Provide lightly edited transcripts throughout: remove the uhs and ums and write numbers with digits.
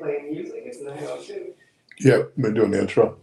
playing music. It's 9:02. Yep, been doing the intro.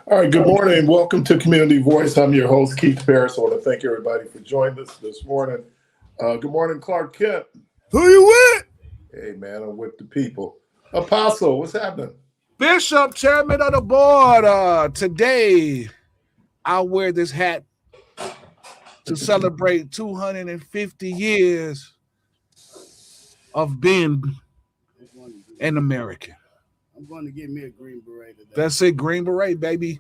All right, good morning. Welcome to Community Voice. I'm your host, Keith Parris. I want to thank everybody for joining us this morning. Good morning, Clark Kent. Who you with? Hey, man, I'm with the people. Apostle, what's happening? Bishop, chairman of the board. Today, I'll wear this hat to celebrate 250 years of being an American. I'm going to get me a green beret today. That's it, green beret, baby.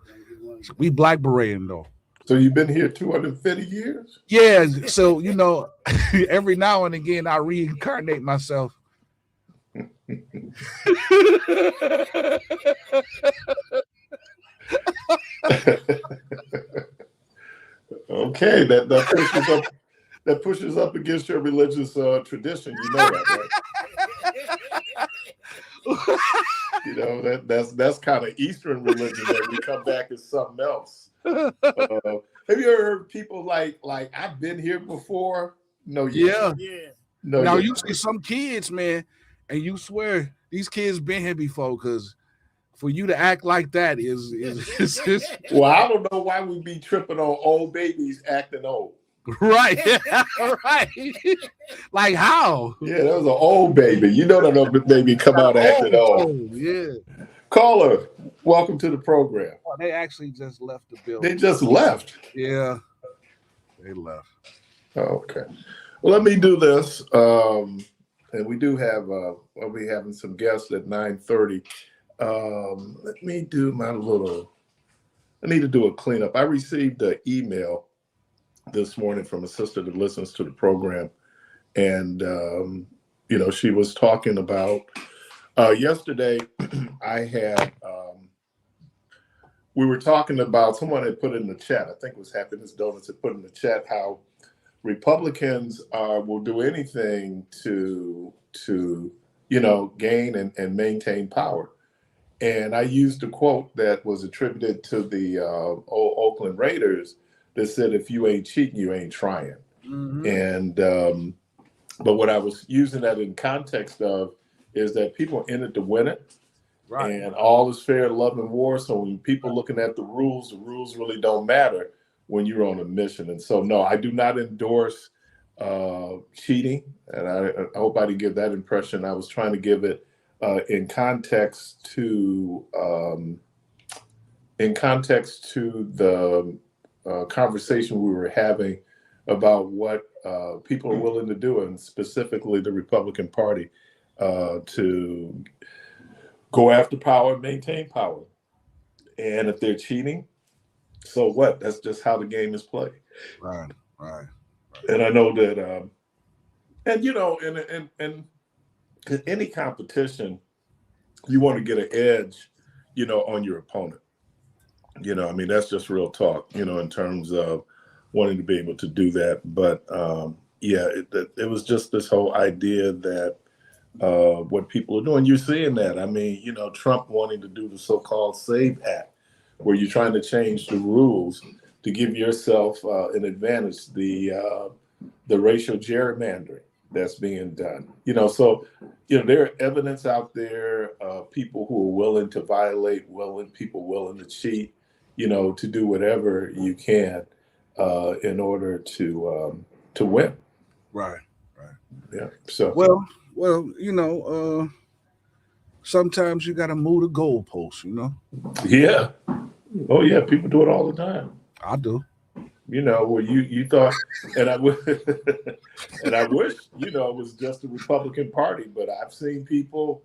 We black berating, though. So you've been here 250 years? Yeah, so, every now and again, I reincarnate myself. Okay, that pushes up against your religious tradition. You know that, right? That's kind of Eastern religion that we come back as something else. Have you ever heard people like I've been here before? No, yeah. No. Now you see some kids, man, and you swear these kids been here before, because for you to act like that is well, I don't know why we be tripping on old babies acting old. Right. Right. Like how? Yeah, that was an old baby. You know that old baby come out acting old. Yeah. Caller, welcome to the program. Oh, they actually just left the building. They just left. Yeah. They left. Okay. Well, let me do this. And we do have we'll be having some guests at 9:30. Let me do I need to do a cleanup. I received an email this morning from a sister that listens to the program. And, she was talking about yesterday we were talking about, someone had put in the chat, I think it was Happiness Donuts had put in the chat, how Republicans will do anything to gain and maintain power. And I used a quote that was attributed to the old Oakland Raiders that said, if you ain't cheating, you ain't trying. Mm-hmm. And but what I was using that in context of is that people in it to win it. Right. And all is fair, love, and war. So when people looking at the rules really don't matter when you're on a mission. And so, no, I do not endorse cheating. And I hope I didn't give that impression. I was trying to give it in context to the conversation we were having about what people are willing to do, and specifically the Republican Party, to go after power and maintain power. And if they're cheating, so what? That's just how the game is played. Right. And I know that, and in any competition, you want to get an edge, on your opponent. That's just real talk, in terms of wanting to be able to do that. But it was just this whole idea that what people are doing, you're seeing that. Trump wanting to do the so-called SAVE Act, where you're trying to change the rules to give yourself an advantage, the racial gerrymandering that's being done. So there are evidence out there of people who are willing to violate, people willing to cheat, to do whatever you can in order to win. Right. Yeah. So well, sometimes you got to move the goalposts, Yeah. Oh yeah, people do it all the time. I do. You know, where you thought, and I would, and I wish, you know, it was just the Republican Party, but I've seen people.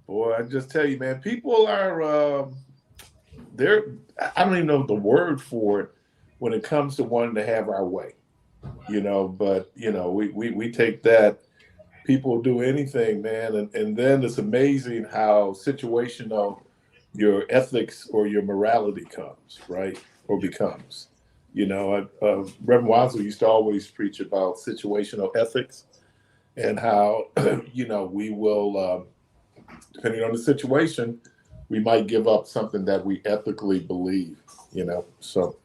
Boy, I just tell you, man, people are they're. I don't even know the word for it when it comes to wanting to have our way. You know, but you know, we take that. People do anything, man, and then it's amazing how situational your ethics or your morality comes, right, or becomes. You know, Reverend Wadsworth used to always preach about situational ethics and how, you know, we will, depending on the situation, we might give up something that we ethically believe, you know. So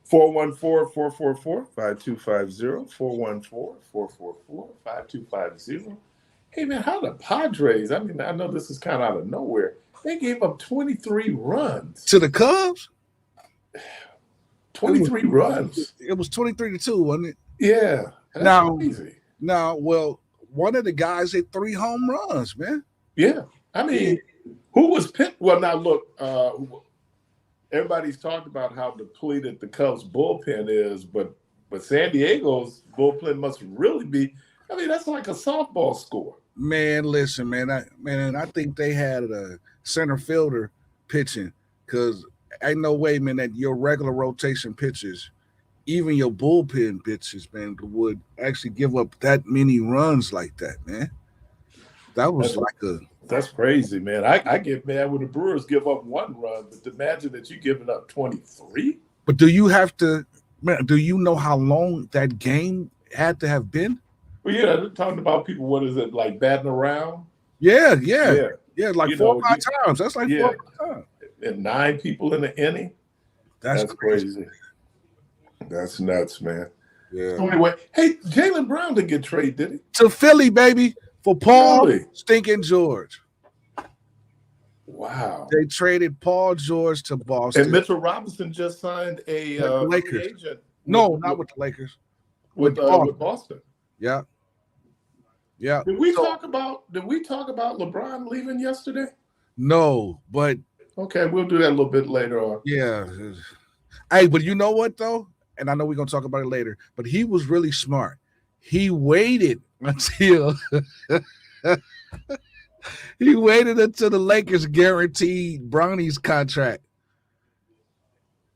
414-444-5250, 414-444-5250. Hey, man, how the Padres, I mean, I know this is kind of out of nowhere. They gave up 23 runs. To the Cubs? 23 runs. It was 23-2, wasn't it? Yeah. That's crazy. Now, well, one of the guys hit 3 home runs, man. Yeah. I mean, who was Pitt? Well, now look, everybody's talked about how depleted the Cubs bullpen is, but San Diego's bullpen must really be, I mean, that's like a softball score. Man, listen, man, I think they had a center fielder pitching, because ain't no way, man, that your regular rotation pitchers, even your bullpen pitchers, man, would actually give up that many runs like that, man. That was That's crazy, man. I get mad when the Brewers give up 1 run, but imagine that you're giving up 23. But do you have to, man, do you know how long that game had to have been? Well, yeah, they're talking about people, what is it, like batting around? Yeah, like You 4 know, or 5 times. That's like 4 or 5 times. And 9 people in the inning. That's crazy. That's nuts, man. Yeah. So anyway, hey, Jaylen Brown didn't get traded, did he? To Philly, baby, for Paul Really? Stinking George. Wow. They traded Paul George to Boston. And Mitchell Robinson just signed a Lakers. agent. Not with the Lakers. With Boston. Yeah. Did we talk about LeBron leaving yesterday? No, but okay, we'll do that a little bit later on. Yeah. Hey, but you know what though? And I know we're gonna talk about it later, but he was really smart. He waited until the Lakers guaranteed Bronny's contract.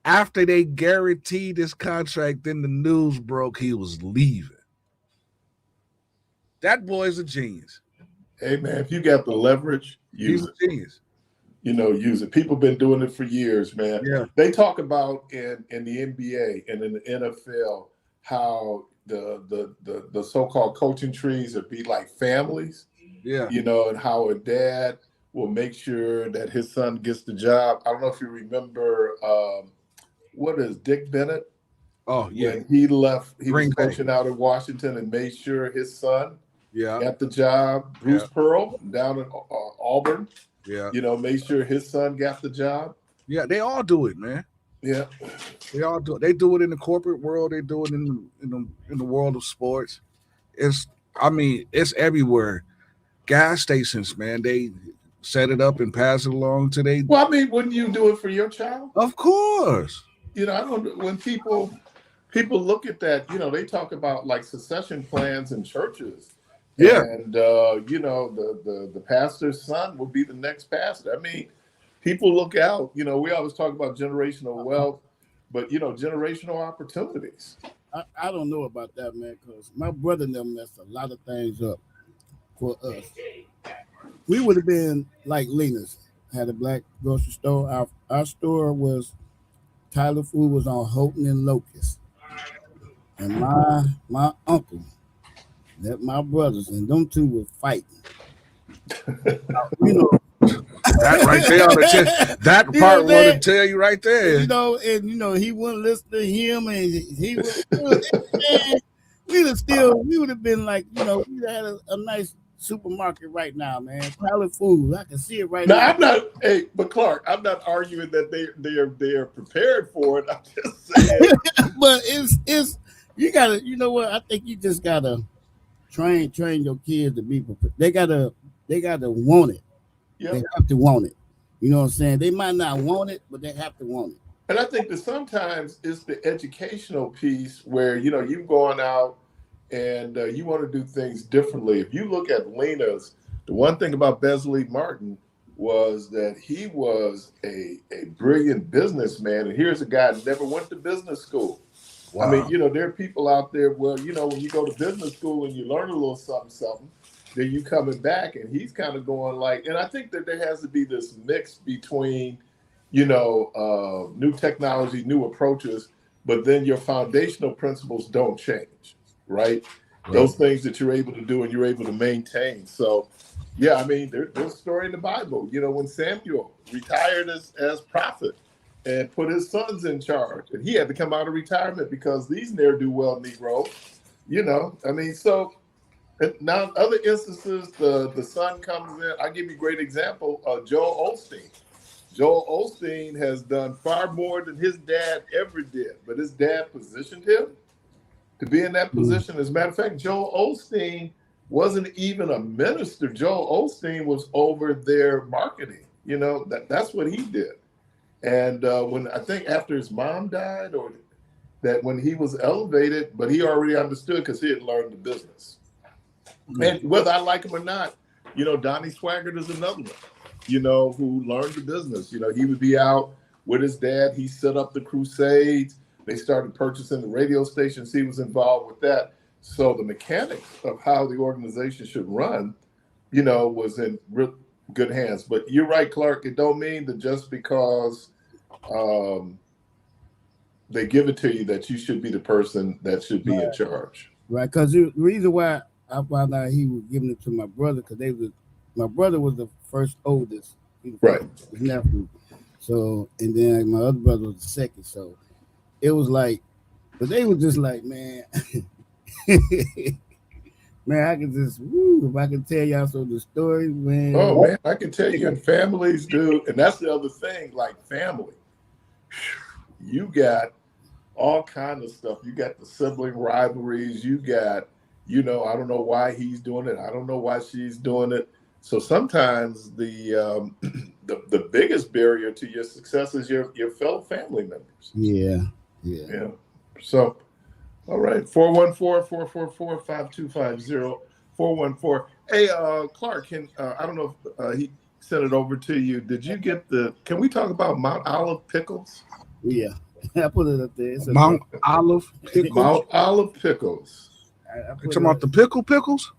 After they guaranteed this contract, then the news broke he was leaving. That boy's a genius. Hey man, if you got the leverage, use He's a genius. You know, use it. People been doing it for years, man. Yeah. They talk about in the NBA and in the NFL how the so-called coaching trees would be like families. Yeah. You know, and how a dad will make sure that his son gets the job. I don't know if you remember what is Dick Bennett? Oh, yeah. When he left, he Green was Bay. coaching out in Washington and made sure his son Yeah. got the job. Bruce Pearl down in Auburn. Yeah. You know, make sure his son got the job. Yeah, they all do it, man. Yeah. They all do it. They do it in the corporate world. They do it in the world of sports. It's everywhere. Gas stations, man. They set it up and pass it along to they. Well, I mean, wouldn't you do it for your child? Of course. You know, I don't. When people look at that, you know, they talk about like succession plans in churches. Yeah. And you know, the pastor's son will be the next pastor. I mean, people look out. You know, we always talk about generational wealth, but you know, generational opportunities. I don't know about that, man, because my brother and them messed a lot of things up for us. We would have been like Lena's, had a black grocery store. Our store was, Tyler Food was on Houghton and Locust. And my uncle, that my brothers, and them two were fighting. You know, that right there, that part would tell you right there. You know, and you know, he wouldn't listen to him, and he we would have been like, you know, we'd have had a nice supermarket right now, man. Tyler Food, I can see it right now. I'm not. Hey, but Clark, I'm not arguing that they are prepared for it. I'm just saying. But it's you gotta, you know what? I think you just gotta train your kids to be prepared. They gotta want it. Yep. They have to want it. You know what I'm saying? They might not want it, but they have to want it. And I think that sometimes it's the educational piece where, you know, you've gone out and you want to do things differently. If you look at Lena's, the one thing about Besley Martin was that he was a brilliant businessman. And here's a guy that never went to business school. Wow. I mean, you know, there are people out there, well, you know, when you go to business school and you learn a little something, then you coming back and he's kind of going like, and I think that there has to be this mix between, you know, new technology, new approaches, but then your foundational principles don't change, right? Those things that you're able to do and you're able to maintain. So, yeah, I mean, there's a story in the Bible, you know, when Samuel retired as prophet and put his sons in charge, and he had to come out of retirement because these ne'er-do-well Negroes, you know, I mean, so now other instances, the son comes in. I'll give you a great example, Joel Osteen. Joel Osteen has done far more than his dad ever did, but his dad positioned him to be in that position. As a matter of fact, Joel Osteen wasn't even a minister. Joel Osteen was over their marketing. You know, that's what he did. And when I think after his mom died, or that when he was elevated, but he already understood because he had learned the business. And whether I like him or not, you know, Donnie Swaggart is another one, you know, who learned the business. You know, he would be out with his dad. He set up the Crusades. They started purchasing the radio stations. He was involved with that. So the mechanics of how the organization should run, you know, was in real good hands. But you're right, Clark. It don't mean that just because they give it to you that you should be the person that should be in charge. Right, because the reason why I found out he was giving it to my brother, because my brother was the first oldest, Right? His nephew. So, and then my other brother was the second. So, it was like, but they were just like, man, man, I can just, if I can tell y'all some of the stories, man. Oh man, I can tell you, in families, dude, and that's the other thing. Like family, you got all kind of stuff. You got the sibling rivalries. You got, you know, I don't know why he's doing it. I don't know why she's doing it. So sometimes the biggest barrier to your success is your fellow family members. Yeah. So, all right, 414-444-5250, 414. Hey, Clark, I don't know if he sent it over to you. Did you get can we talk about Mount Olive Pickles? Yeah. I put it up there. It's Mount Olive Pickles. Mount Olive Pickles. You talking about the pickles?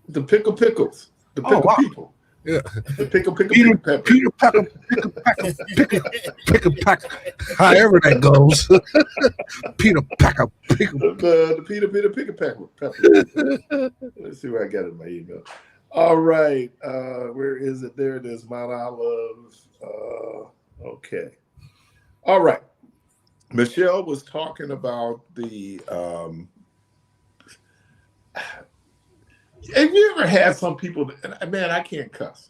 The pickles. The pickle people. Yeah. The pickle pepper. Peter Packer, pickle packer. However that goes. Peter Packer, pickle. The Peter pickle pepper. Let's see where I got it in my email. All right. Where is it? There it is. Mount Olive. Okay. All right. Michelle was talking about the have you ever had some people that, man, I can't cuss,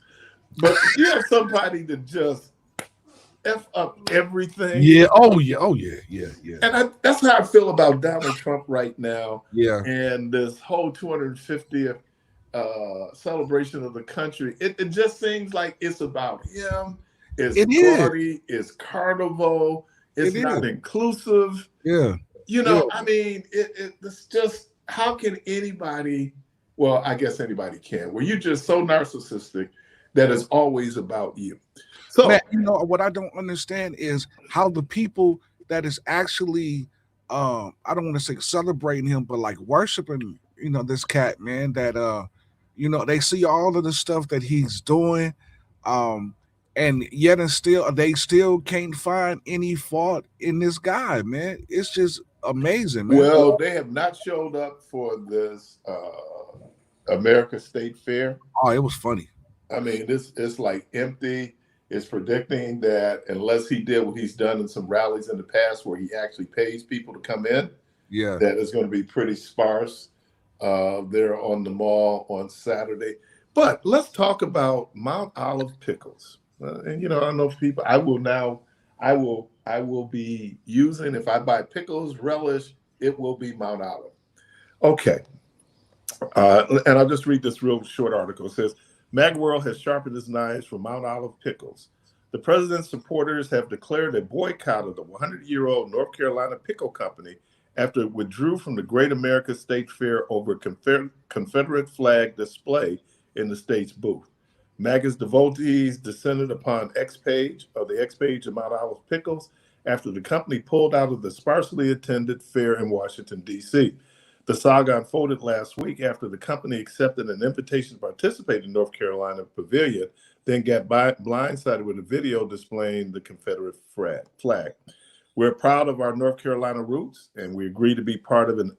but you have somebody that just F up everything? Yeah. Oh yeah. And that's how I feel about Donald Trump right now. Yeah. And this whole 250th celebration of the country. It just seems like it's about him. It's party. It's carnival. It's not inclusive. Yeah. You know, I mean, it's just, how can anybody, well, I guess anybody can, where you're just so narcissistic that it's always about you. So, man, you know, what I don't understand is how the people that is actually, I don't want to say celebrating him, but like worshiping, you know, this cat, man, that, you know, they see all of the stuff that he's doing, and yet and still they still can't find any fault in this guy, man. It's just amazing, man. Well, they have not showed up for this America State Fair. Oh, it was funny. I mean, it's like empty. It's predicting that unless he did what he's done in some rallies in the past where he actually pays people to come in, that is going to be pretty sparse there on the mall on Saturday. But let's talk about Mount Olive Pickles. And, you know, I don't know if people, I will be using, if I buy pickles, relish, it will be Mount Olive. Okay. And I'll just read this real short article. It says, Magworld has sharpened its knives for Mount Olive Pickles. The The president's supporters have declared a boycott of the 100-year-old North Carolina Pickle Company after it withdrew from the Great America State Fair over a Confederate flag display in the state's booth. MAGA's devotees descended upon the X page of Mount Olive Pickles after the company pulled out of the sparsely attended fair in Washington, D.C. The saga unfolded last week after the company accepted an invitation to participate in North Carolina Pavilion, then got blindsided with a video displaying the Confederate flag. We're proud of our North Carolina roots, and we agree to be part of an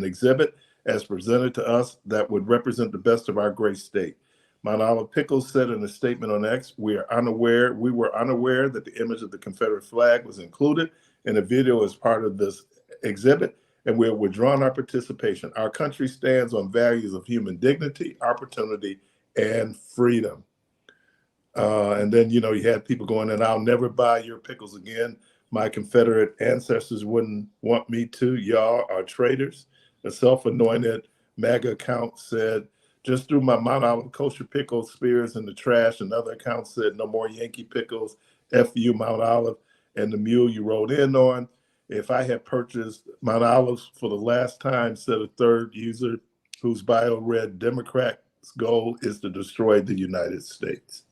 exhibit as presented to us that would represent the best of our great state. Mount Olive Pickles said in a statement on X, we were unaware that the image of the Confederate flag was included in a video as part of this exhibit, and we're withdrawing our participation. Our country stands on values of human dignity, opportunity, and freedom. And then, you had people going, and I'll never buy your pickles again. My Confederate ancestors wouldn't want me to. Y'all are traitors. A self-anointed MAGA account said, just threw my Mount Olive kosher pickle spears in the trash. Another account said, no more Yankee pickles, F you, Mount Olive, and the mule you rode in on. If I had purchased Mount Olives for the last time, said a third user whose bio read, Democrats' goal is to destroy the United States.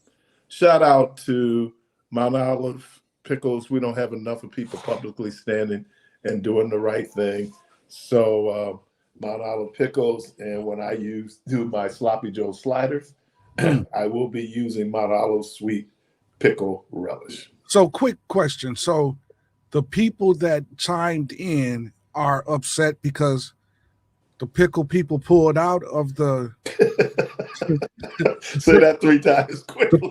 Shout out to Mount Olive Pickles. We don't have enough of people publicly standing and doing the right thing. So Mount Olive Pickles, and when I do my Sloppy Joe sliders, I will be using Mount Olive sweet pickle relish. So quick question. So the people that chimed in are upset because the pickle people pulled out of the. Say that 3 times quickly. The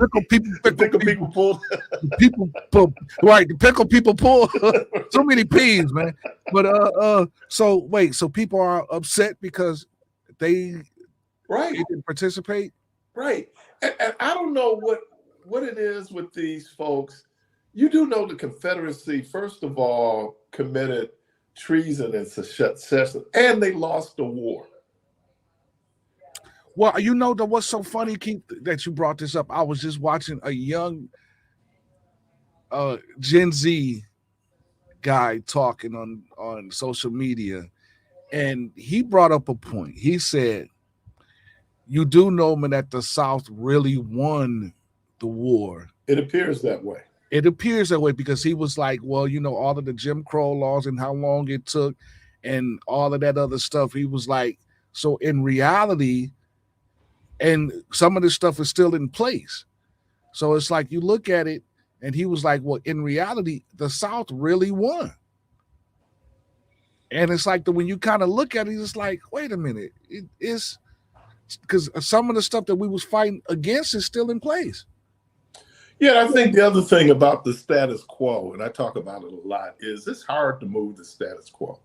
pickle people pulled. The pickle people pulled. So many peas, man. But so wait, so people are upset because they didn't participate, right? And I don't know what it is with these folks. You do know the Confederacy, first of all, committed treason and secession, and they lost the war. Well, what's so funny, Keith, that you brought this up? I was just watching a young Gen Z guy talking on social media, and he brought up a point. He said, you do know, man, that the South really won the war. It appears that way. It appears that way because he was like, well, all of the Jim Crow laws and how long it took and all of that other stuff. He was like, so in reality, and some of this stuff is still in place. So it's like you look at it, and he was like, well, in reality, the South really won. And it's like when you kind of look at it, it's like, wait a minute. It is because some of the stuff that we was fighting against is still in place. Yeah, I think the other thing about the status quo, and I talk about it a lot, is it's hard to move the status quo.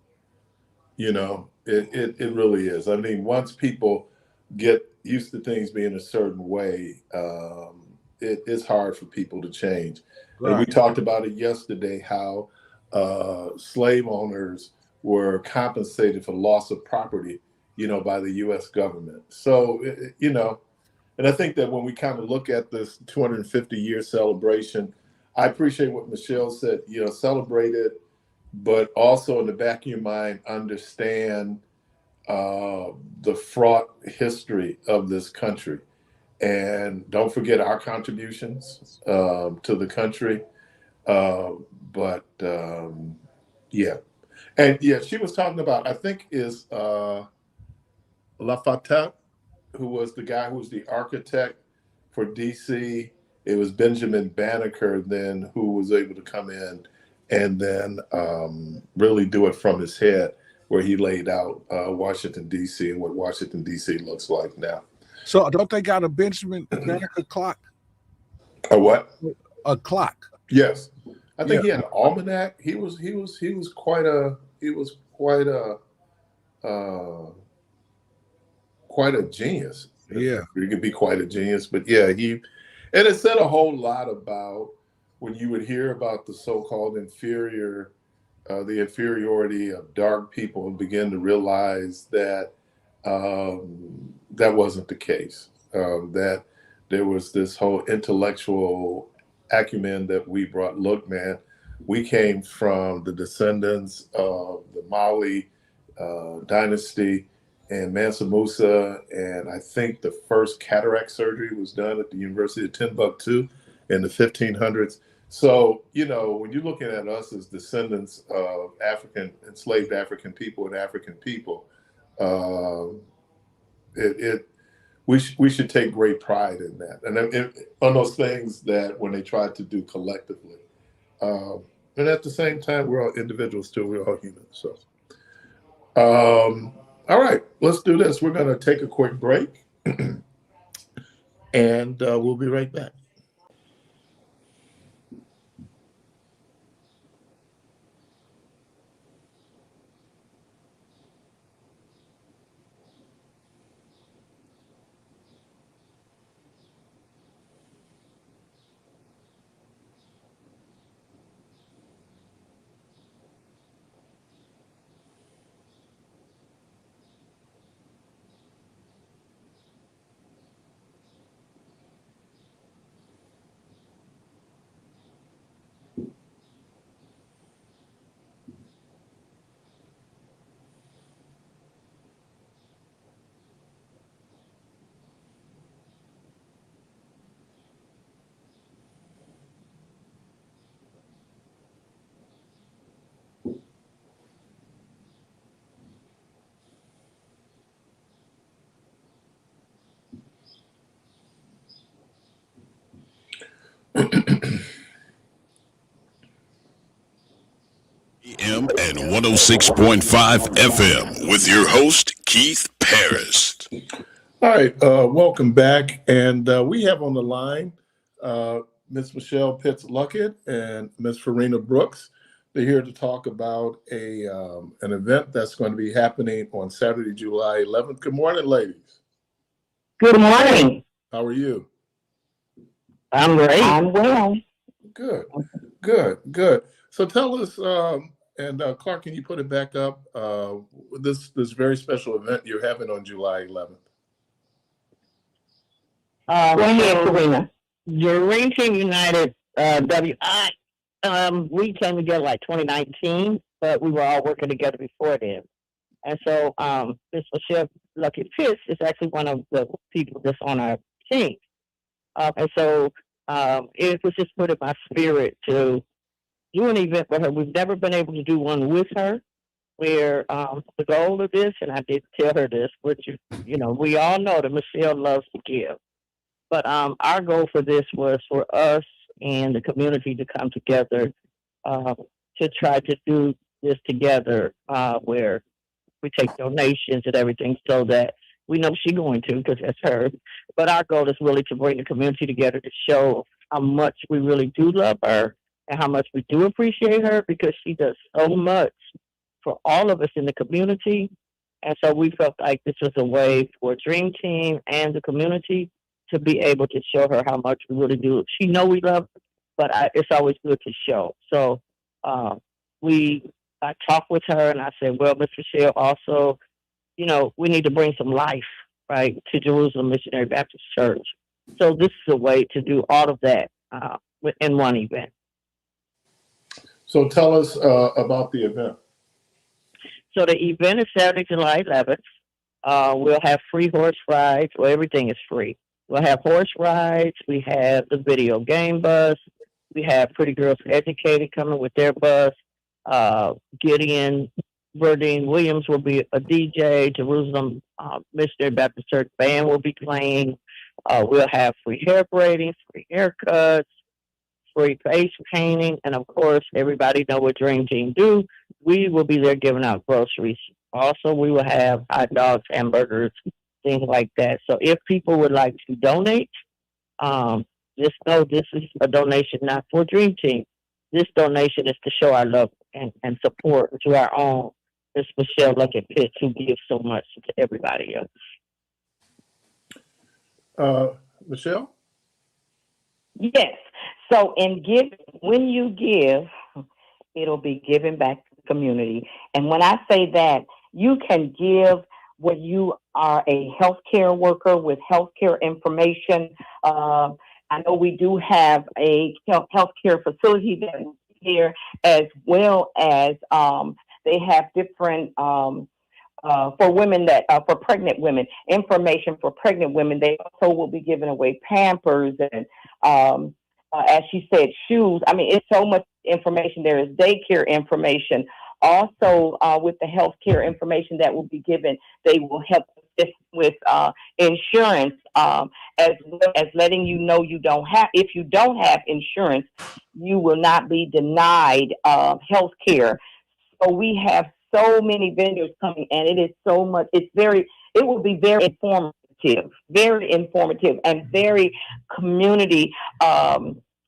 It really is. I mean, once people get used to things being a certain way, it's hard for people to change. Right. And we talked about it yesterday, how slave owners were compensated for loss of property, by the U.S. government. So, and I think that when we kind of look at this 250-year celebration, I appreciate what Michelle said, celebrate it, but also in the back of your mind, understand the fraught history of this country. And don't forget our contributions to the country. Yeah. And yeah, she was talking about, I think is Lafayette, who was the guy who was the architect for DC. It was Benjamin Banneker then who was able to come in and then really do it from his head, where he laid out Washington, D.C. and what Washington, D.C. looks like now. So don't they got a Benjamin Banneker clock? A what? A clock. Yes. I think he had an almanac. He was quite a genius. Yeah. He could be quite a genius. But yeah, and it said a whole lot about when you would hear about the so-called the inferiority of dark people, and begin to realize that that wasn't the case. That there was this whole intellectual acumen that we brought. Look, man, we came from the descendants of the Mali dynasty and Mansa Musa, and I think the first cataract surgery was done at the University of Timbuktu in the 1500s. So, you know, when you're looking at us as descendants of enslaved African people and African people, we should take great pride in that, and on those things that when they tried to do collectively. And at the same time, we're all individuals too. We're all humans. So, all right, let's do this. We're going to take a quick break, and we'll be right back. AM and 106.5 FM with your host, Keith Parris. All right, welcome back. And we have on the line Miss Michelle Pitts-Luckett and Miss Farina Brooks. They're here to talk about an event that's going to be happening on Saturday, July 11th. Good morning, ladies. Good morning. How are you? I'm great. I'm well. Good. So tell us, and Clark, can you put it back up? This very special event you're having on July 11th. Go ahead, Farina. Dream Team United, we came together like 2019, but we were all working together before then. And so Miss Michelle Lucky Pitts is actually one of the people that's on our team. And so it was just put in my spirit to do an event with her. We've never been able to do one with her, where the goal of this, and I did tell her this, which, you know, we all know that Michelle loves to give. But our goal for this was for us and the community to come together to try to do this together, where we take donations and everything, so that we know she's going to, because that's her. But our goal is really to bring the community together to show how much we really do love her and how much we do appreciate her, because she does so much for all of us in the community. And so we felt like this was a way for Dream Team and the community to be able to show her how much we really do. She know we love her, but it's always good to show. So I talked with her and I said, well, Miss Michelle, also, you know, we need to bring some life, right, to Jerusalem Missionary Baptist Church. So this is a way to do all of that in one event. So tell us about the event. So the event is Saturday, July 11th. We'll have free horse rides. Well, everything is free. We'll have horse rides. We have the video game bus. We have Pretty Girls Educated coming with their bus. Gideon Burdine Williams will be a DJ. Jerusalem Missionary Baptist Church Band will be playing. We'll have free hair braiding, free haircuts, free face painting, and of course, everybody know what Dream Team do. We will be there giving out groceries. Also, we will have hot dogs, hamburgers, things like that. So if people would like to donate, just know this is a donation not for Dream Team. This donation is to show our love and support to our own Miss Michelle Lucky Pitts, who gives so much to everybody else. Michelle? Yes. So when you give, it'll be given back to the community. And when I say that, you can give when you are a healthcare worker with healthcare information. I know we do have a healthcare facility that is here, as well as they have different for women that for pregnant women, information for pregnant women. They also will be giving away Pampers and as she said, shoes. I mean, it's so much information. There is daycare information. Also, with the healthcare information that will be given, they will help with insurance, as well as letting you know if you don't have insurance, you will not be denied health care. So we have so many vendors coming, and it is so much. It will be very informative, and very community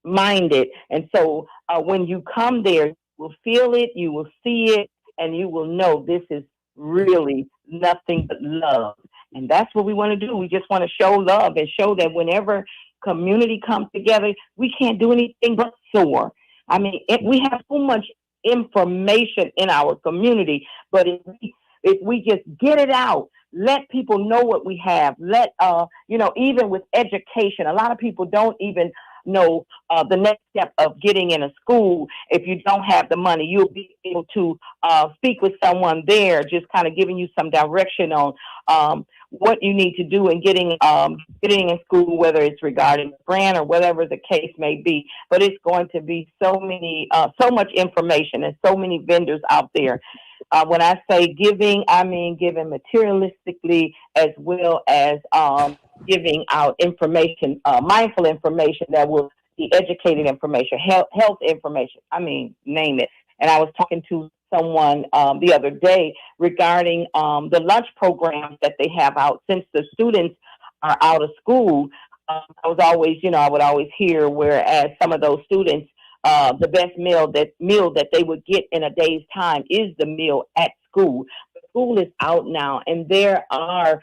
minded. And so when you come there, you will feel it, you will see it, and you will know this is really nothing but love. And that's what we want to do. We just want to show love and show that whenever community comes together, we can't do anything but soar. I mean, we have so much information in our community, but if we just get it out, let people know what we have. Even with education, a lot of people don't even know the next step of getting in a school. If you don't have the money, you'll be able to speak with someone there, just kind of giving you some direction on what you need to do in getting in school, whether it's regarding grant or whatever the case may be. But it's going to be so much information and so many vendors out there. When I say giving, I mean giving materialistically, as well as giving out information, mindful information that will be educated information, health information. I mean, name it. And I was talking to someone the other day regarding the lunch programs that they have out since the students are out of school. I would always hear, whereas some of those students, the best meal that they would get in a day's time is the meal at school. School is out now, and there are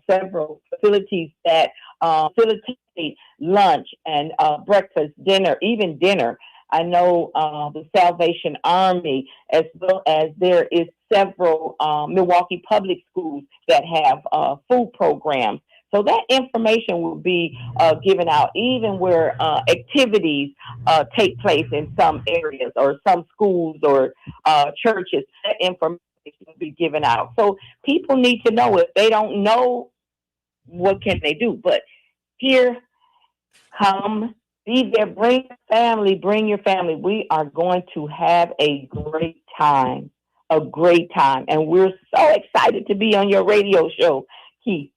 several facilities that facilitate lunch and breakfast, dinner, even dinner. I know the Salvation Army, as well as there is several Milwaukee public schools that have food programs. So that information will be given out, even where activities take place in some areas or some schools or churches. That information will be given out. So people need to know. If they don't know, what can they do? But here, come, be there, bring your family. We are going to have a great time. And we're so excited to be on your radio show, Keith.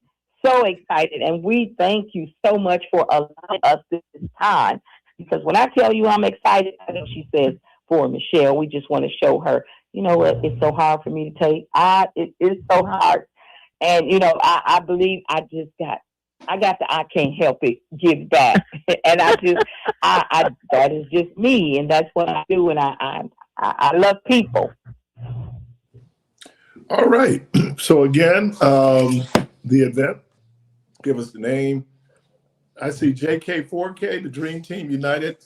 So excited, and we thank you so much for allowing us this time, because when I tell you I'm excited, I know she says for Michelle, we just want to show her, you know what, it's so hard for me to take. It is so hard, and I believe I got the I can't help it give back, and that is just me, and that's what I do, and I love people. All right, so again, the event. Give us the name. I see JK4K, the Dream Team United,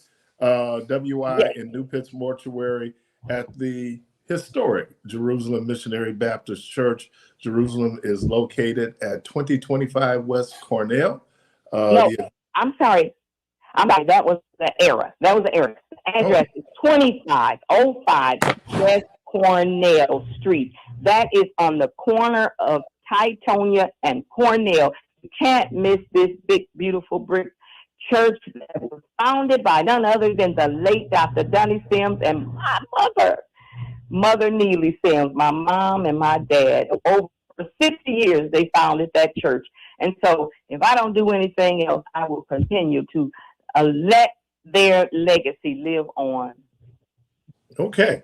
WI in New Pitts Mortuary at the historic Jerusalem Missionary Baptist Church. Jerusalem is located at 2025 West Cornell. I'm sorry. That was the error. The address is 2505 West Cornell Street. That is on the corner of Titonia and Cornell. You can't miss this big, beautiful brick church that was founded by none other than the late Dr. Dunny Sims and my Mother Neely Sims, my mom and my dad. Over 60 years, they founded that church. And so if I don't do anything else, I will continue to let their legacy live on. Okay.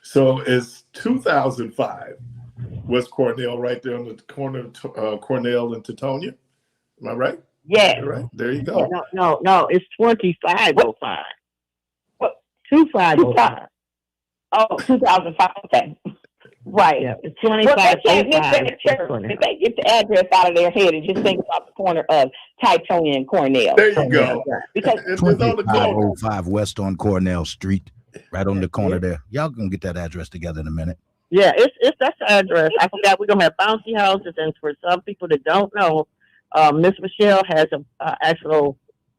So it's 2005. West Cornell, right there on the corner of Cornell and Titonia. Am I right? Yeah. Right. There you go. No. It's 2505. What? 2505. Oh, 2005. Okay. Right. Yeah, it's 2505. If they get the address out of their head and just think about the corner of Titonia and Cornell. There you go. Because it's on the corner. 2505 West on Cornell Street, right on the corner there. Y'all gonna get that address together in a minute. Yeah, that's the address. I forgot we're gonna have bouncy houses, and for some people that don't know, Miss Michelle has a actual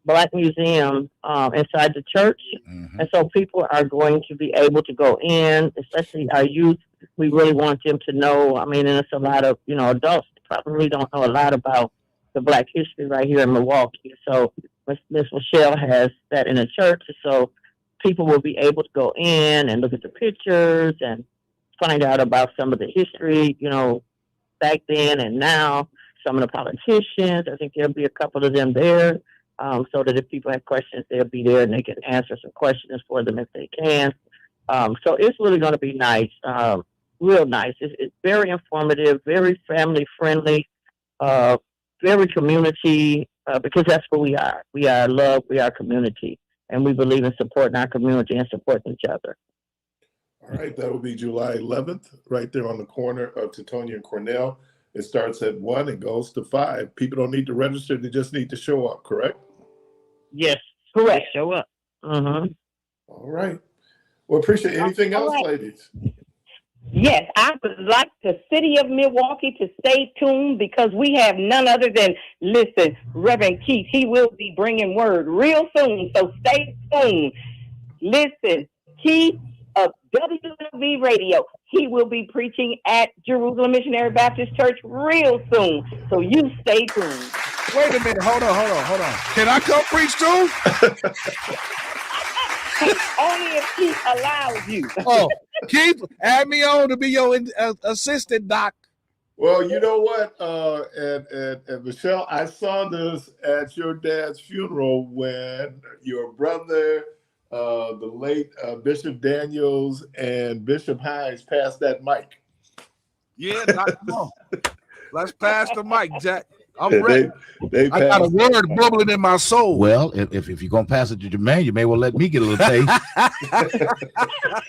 Black Museum inside the church. Mhm. And so people are going to be able to go in, especially our youth. We really want them to know. I mean, and it's a lot of, adults probably don't know a lot about the Black history right here in Milwaukee. So Miss Michelle has that in the church. So people will be able to go in and look at the pictures and find out about some of the history, back then and now. Some of the politicians, I think there'll be a couple of them there. So that if people have questions, they'll be there and they can answer some questions for them if they can. So it's really going to be nice, real nice. It's very informative, very family friendly, very community, because that's what we are. We are love, we are community, and we believe in supporting our community and supporting each other. All right, that will be July 11th, right there on the corner of Teutonia and Cornell. It starts at 1 and goes to 5. People don't need to register; they just need to show up. Correct? Yes, correct. Show up. All right. Well, appreciate anything else, ladies. Yes, I would like the city of Milwaukee to stay tuned because we have none other than, listen, Reverend Keith. He will be bringing word real soon, so stay tuned. Listen, Keith of WNOV Radio. He will be preaching at Jerusalem Missionary Baptist Church real soon, so you stay tuned. Wait a minute. Hold on. Can I come preach too? Only if Keith allows you. Oh, Keith, add me on to be your assistant, Doc. Well, you know what, and Michelle, I saw this at your dad's funeral when your brother, the late Bishop Daniels and Bishop Hines passed that mic. Yeah, Doc, come on. Let's pass the mic, Jack. I'm ready. They I got a word bubbling in my soul. Well, if you're gonna pass it to Jermaine, you may well let me get a little taste.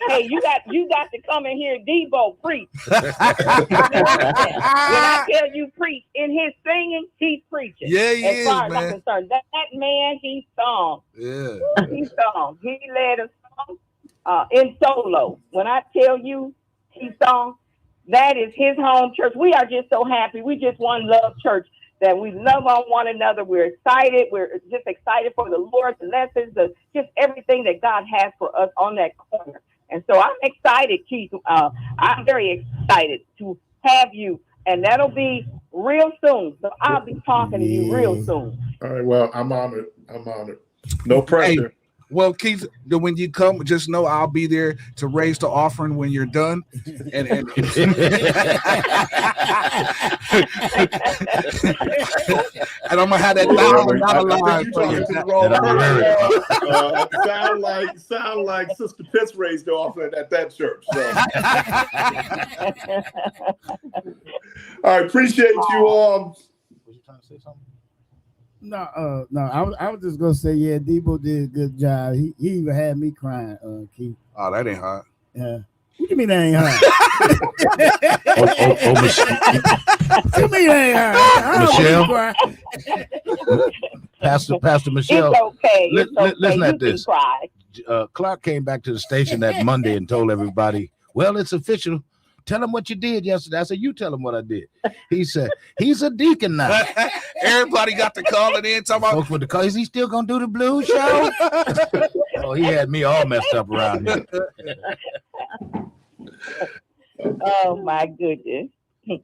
Hey, you got to come and hear Debo preach. When I tell you preach, in his singing, he's preaching. Yeah, he as is, far as man. I'm concerned, that man, he sung. Yeah. He sung. He led a song in solo. When I tell you he sung, that is his home church. We are just so happy. We just one love church. That we love on one another. We're excited. We're just excited for the Lord, the lessons, just everything that God has for us on that corner. And so I'm excited, Keith. I'm very excited to have you. And that'll be real soon. So I'll be talking to you real soon. All right. Well, I'm honored. No pressure. Hey, well, Keith, when you come, just know I'll be there to raise the offering when you're done. And I'm gonna have that $1,000 line for you. Sound like Sister Pitts raised the offering at that church. So. All right, appreciate you all. Was you trying to say something? No, I was just gonna say, yeah, Debo did a good job. He even had me crying, Keith. Oh, that ain't hard. Yeah. What do you mean that ain't hard? What do you mean that ain't hard? Michelle, Pastor Michelle. It's okay. Listen You at can this. cry. Clark came back to the station that Monday and told everybody, well, it's official. Tell him what you did yesterday. I said, you tell him what I did. He said, he's a deacon now. Everybody got to call it in. Talking about, Folks with the call, is he still going to do the blues show? Oh, he had me all messed up around here. Oh, my goodness.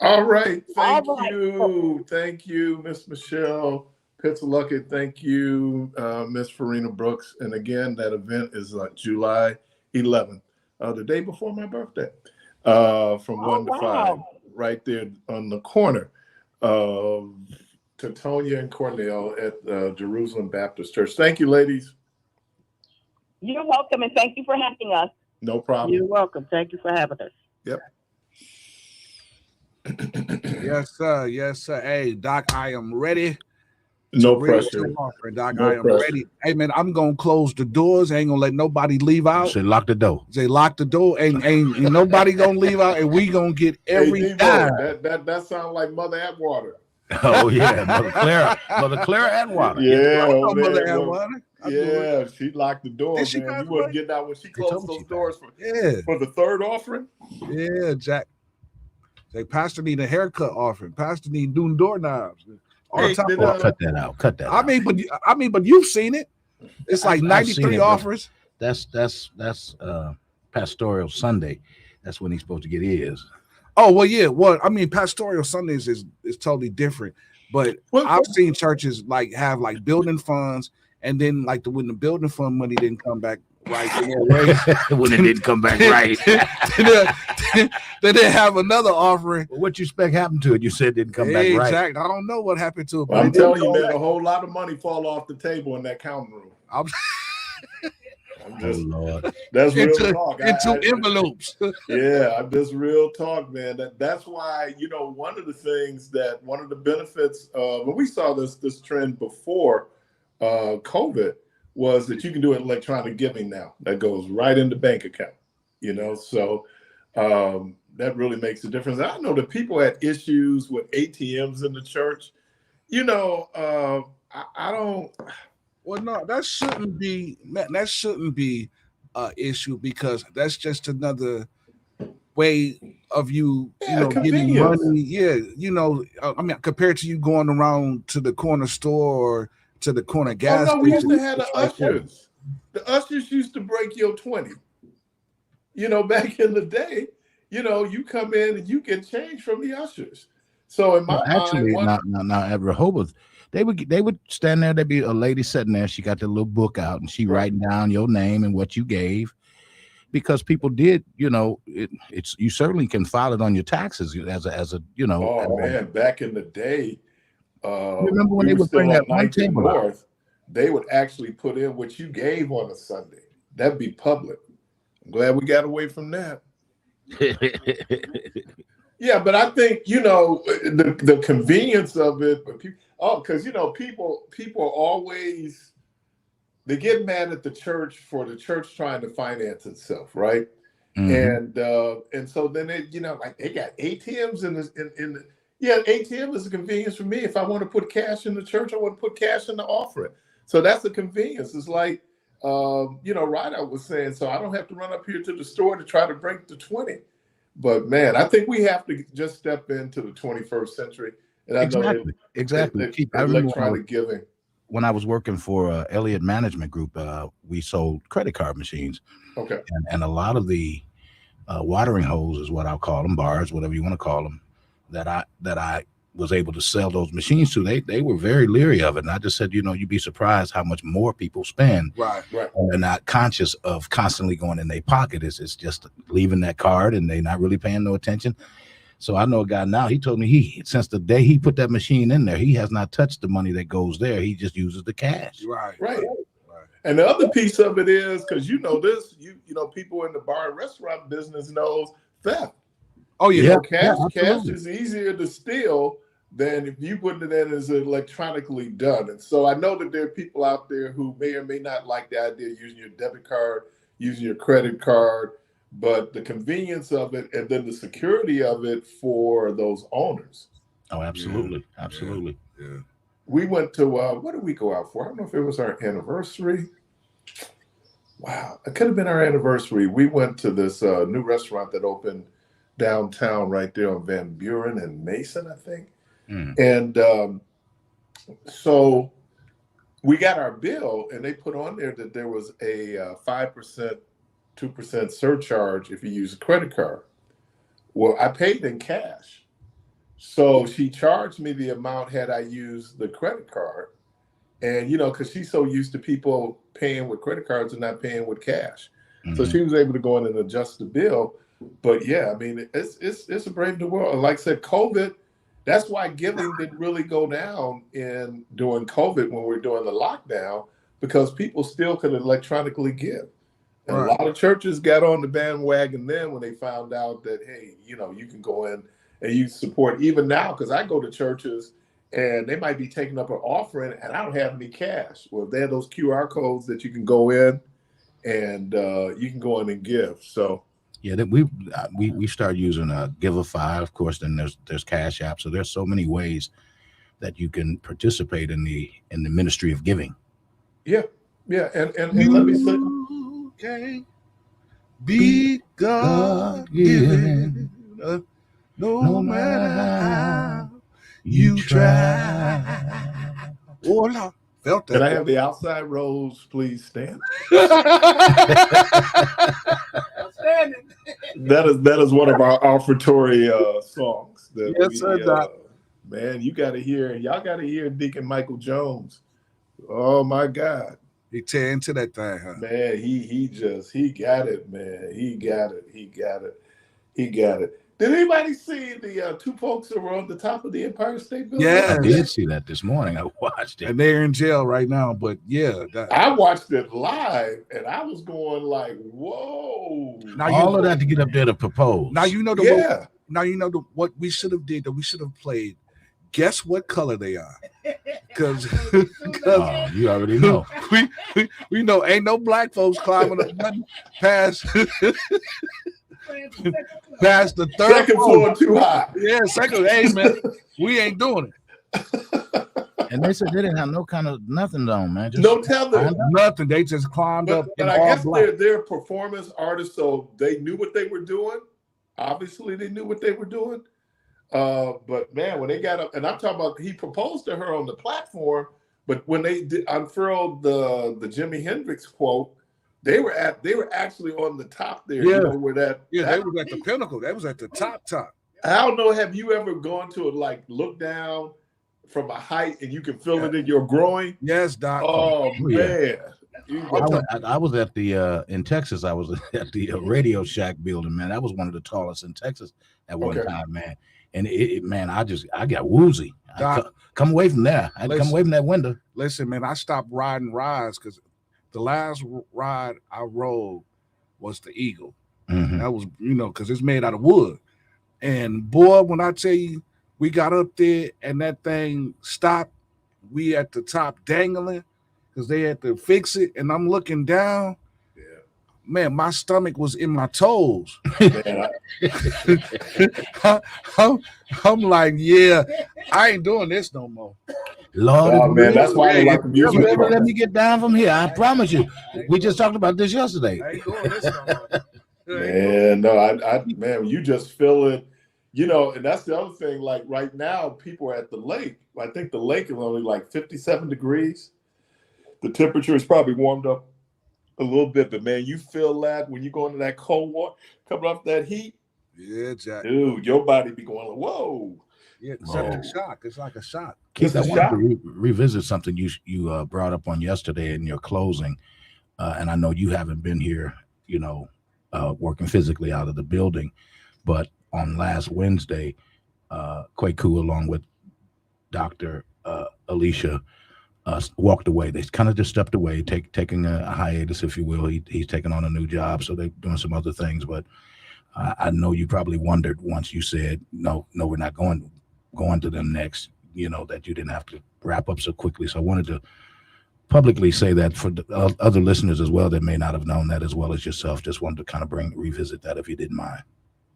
All right. Thank All right. you. Thank you, Miss Michelle Pitts-Luckett. Thank you, Miss Farina Brooks. And again, that event is July 11th, the day before my birthday, from 1 to 5, right there on the corner of Teutonia and Cornell at Jerusalem Baptist Church. Thank you, ladies. You're welcome, and thank you for having us. No problem. You're welcome. Thank you for having us. Yep. yes, sir. Yes, sir. Hey, Doc, I am ready. No pressure. Doc, No I am pressure. ready. Hey, man, I'm gonna close the doors. I ain't gonna let nobody leave out. Say lock the door. Say lock the door. Ain't nobody gonna leave out, and we gonna get every Hey, dime. that sounds like Mother Atwater. Oh, yeah. Mother Clara Atwater. Yeah. Oh, man, Mother well, Atwater. yeah, she locked the door, Did she man. pass You wouldn't away? get out when she told closed me those she doors Yeah, for the third offering. yeah, Jack. Say, Pastor need a haircut offering. Pastor need doing doorknobs. all the Hey, time. did, Cut that out. Cut that out. But you've seen it. It's like I've seen 93 it, but offers. That's Pastoral Sunday. That's when he's supposed to get his. Oh well, yeah. Well, I mean, Pastoral Sundays is totally different. But I've seen churches like have like building funds, and then like when the building fund money didn't come back right, When it didn't come back right. then they have another offering. Well, what you expect happened to it? You said it didn't come back right. Exactly. I don't know what happened to it. Well, I'm telling you, man, a whole lot of money fall off the table in that counting room. I'm just, Lord. That's real talk. Into envelopes. Yeah, I'm just real talk, man. That's why, you know, one of the benefits when we saw this trend before COVID was that you can do electronic giving now. That goes right in the bank account, you know, so that really makes a difference. I know that people had issues with ATMs in the church. You know, I don't. Well, no, that shouldn't be an issue because that's just another way of you know, getting money. Yeah, you know, I mean, compared to you going around to the corner store or to the corner gas station. We used to have the ushers. The ushers used to break your 20. You know, back in the day, you know, you come in and you get change from the ushers. So in my mind, now at Rehoboth, they would stand there. There'd be a lady sitting there. She got the little book out and she writing down your name and what you gave, because people did, you know, it's you certainly can file it on your taxes as a you know. Oh man, back in the day, remember when they would bring that one table north, they would actually put in what you gave on a Sunday. That'd be public. I'm glad we got away from that. Yeah, but I think, you know, the convenience of it, but because you know, people always, they get mad at the church for the church trying to finance itself, right? Mm-hmm. And so then they, you know, like they got ATMs in the ATM is a convenience for me. If I want to put cash in the church, I want to put cash in the offering. So that's a convenience. It's like you know, Ryder was saying, so I don't have to run up here to the store to try to break the 20. But man, I think we have to just step into the 21st century. And Exactly. I remember giving. When I was working for Elliott Management Group, we sold credit card machines. Okay. And a lot of the watering holes is what I'll call them, bars, whatever you want to call them, that I was able to sell those machines to. They were very leery of it. And I just said, you know, you'd be surprised how much more people spend. Right. And they're not conscious of constantly going in their pocket. It's just leaving that card and they're not really paying no attention. So I know a guy now, he told me since the day he put that machine in there, he has not touched the money that goes there. He just uses the cash. Right. And the other piece of it is, because you know this, you know, people in the bar and restaurant business knows theft. Oh yeah. You know, cash is easier to steal than if you put it in as electronically done. And so I know that there are people out there who may or may not like the idea of using your debit card, using your credit card, but the convenience of it and then the security of it for those owners. Oh, absolutely. Yeah. Absolutely. Yeah. We went to, what did we go out for? I don't know if it was our anniversary. Wow. It could have been our anniversary. We went to this new restaurant that opened downtown right there on Van Buren and Mason, I think. And so we got our bill and they put on there that there was a 5%, 2% surcharge if you use a credit card. Well, I paid in cash. So she charged me the amount had I used the credit card. And, you know, because she's so used to people paying with credit cards and not paying with cash. So she was able to go in and adjust the bill. But yeah, I mean, it's a brave new world. And like I said, COVID, that's why giving didn't really go down during COVID when we were doing the lockdown, because people still could electronically give. And a lot of churches got on the bandwagon then when they found out that, hey, you know, you can go in and you support even now, because I go to churches and they might be taking up an offering and I don't have any cash. Well, they have those QR codes that you can go in and you can go in and give. So yeah, we start using Giveify, of course. Then there's Cash App. So there's so many ways that you can participate in the ministry of giving. Yeah, and let me say, okay, be God given, no matter how You try. Oh, no. Felt Can I that. have the outside rows, please stand? That is one of our offertory songs. That Yes, sir, Doc. Man, y'all got to hear Deacon Michael Jones. Oh my God. He tear into that thing, huh? Man, he got it, man. He got it. Did anybody see the two folks that were on the top of the Empire State Building? Yeah. I did see that this morning. I watched it. And they're in jail right now, but yeah. I watched it live and I was going like, whoa. Now all of that to get up there to propose. Now you know what we should have did, that we should have played. Guess what color they are? Because you already know. we know ain't no black folks climbing up nothing past past the third second floor too high. Yeah, second. Hey man, we ain't doing it. And they said they didn't have no kind of nothing on, man. Just no tether. Nothing. They just climbed up. But I guess they're performance artists, so they knew what they were doing. Obviously, they knew what they were doing. But man, when they got up, and I'm talking about, he proposed to her on the platform, but when they unfurled the Jimi Hendrix quote, they were actually on the top there. Yeah, you know, where they was at the pinnacle. They was at the top. I don't know. Have you ever gone to look down from a height and you can feel it in your groin? Yes, Doc. Oh man. I was at the in Texas. I was at the Radio Shack building, man. That was one of the tallest in Texas at one time, man. And man, I got woozy. Come away from there. I had to come away from that window. Listen, man, I stopped riding rides because the last ride I rode was the Eagle. Mm-hmm. That was, because it's made out of wood. And boy, when I tell you, we got up there and that thing stopped, we at the top dangling because they had to fix it. And I'm looking down. Man, my stomach was in my toes. I'm like, yeah, I ain't doing this no more. Lord, man, that's why I like music. Let me get down from here. I promise you. We just talked about this yesterday. I ain't doing this no more. Man, no, man, you just feel it, and that's the other thing. Like right now, people are at the lake. I think the lake is only like 57 degrees. The temperature is probably warmed up a little bit, but man, you feel that when you go into that cold water, coming off that heat. Yeah, Jack. Dude, your body be going like, whoa. Yeah, it's like a shock. It's like a shock. Keith, I wanted to revisit something you brought up on yesterday in your closing, and I know you haven't been here, working physically out of the building, but on last Wednesday, Kwaku along with Dr. Alicia walked away. They kind of just stepped away, taking a hiatus, if you will. He's taking on a new job, so they're doing some other things. But I know you probably wondered once you said, no, we're not going to them next, that you didn't have to wrap up so quickly. So I wanted to publicly say that for the other listeners as well that may not have known that as well as yourself. Just wanted to kind of revisit that if you didn't mind.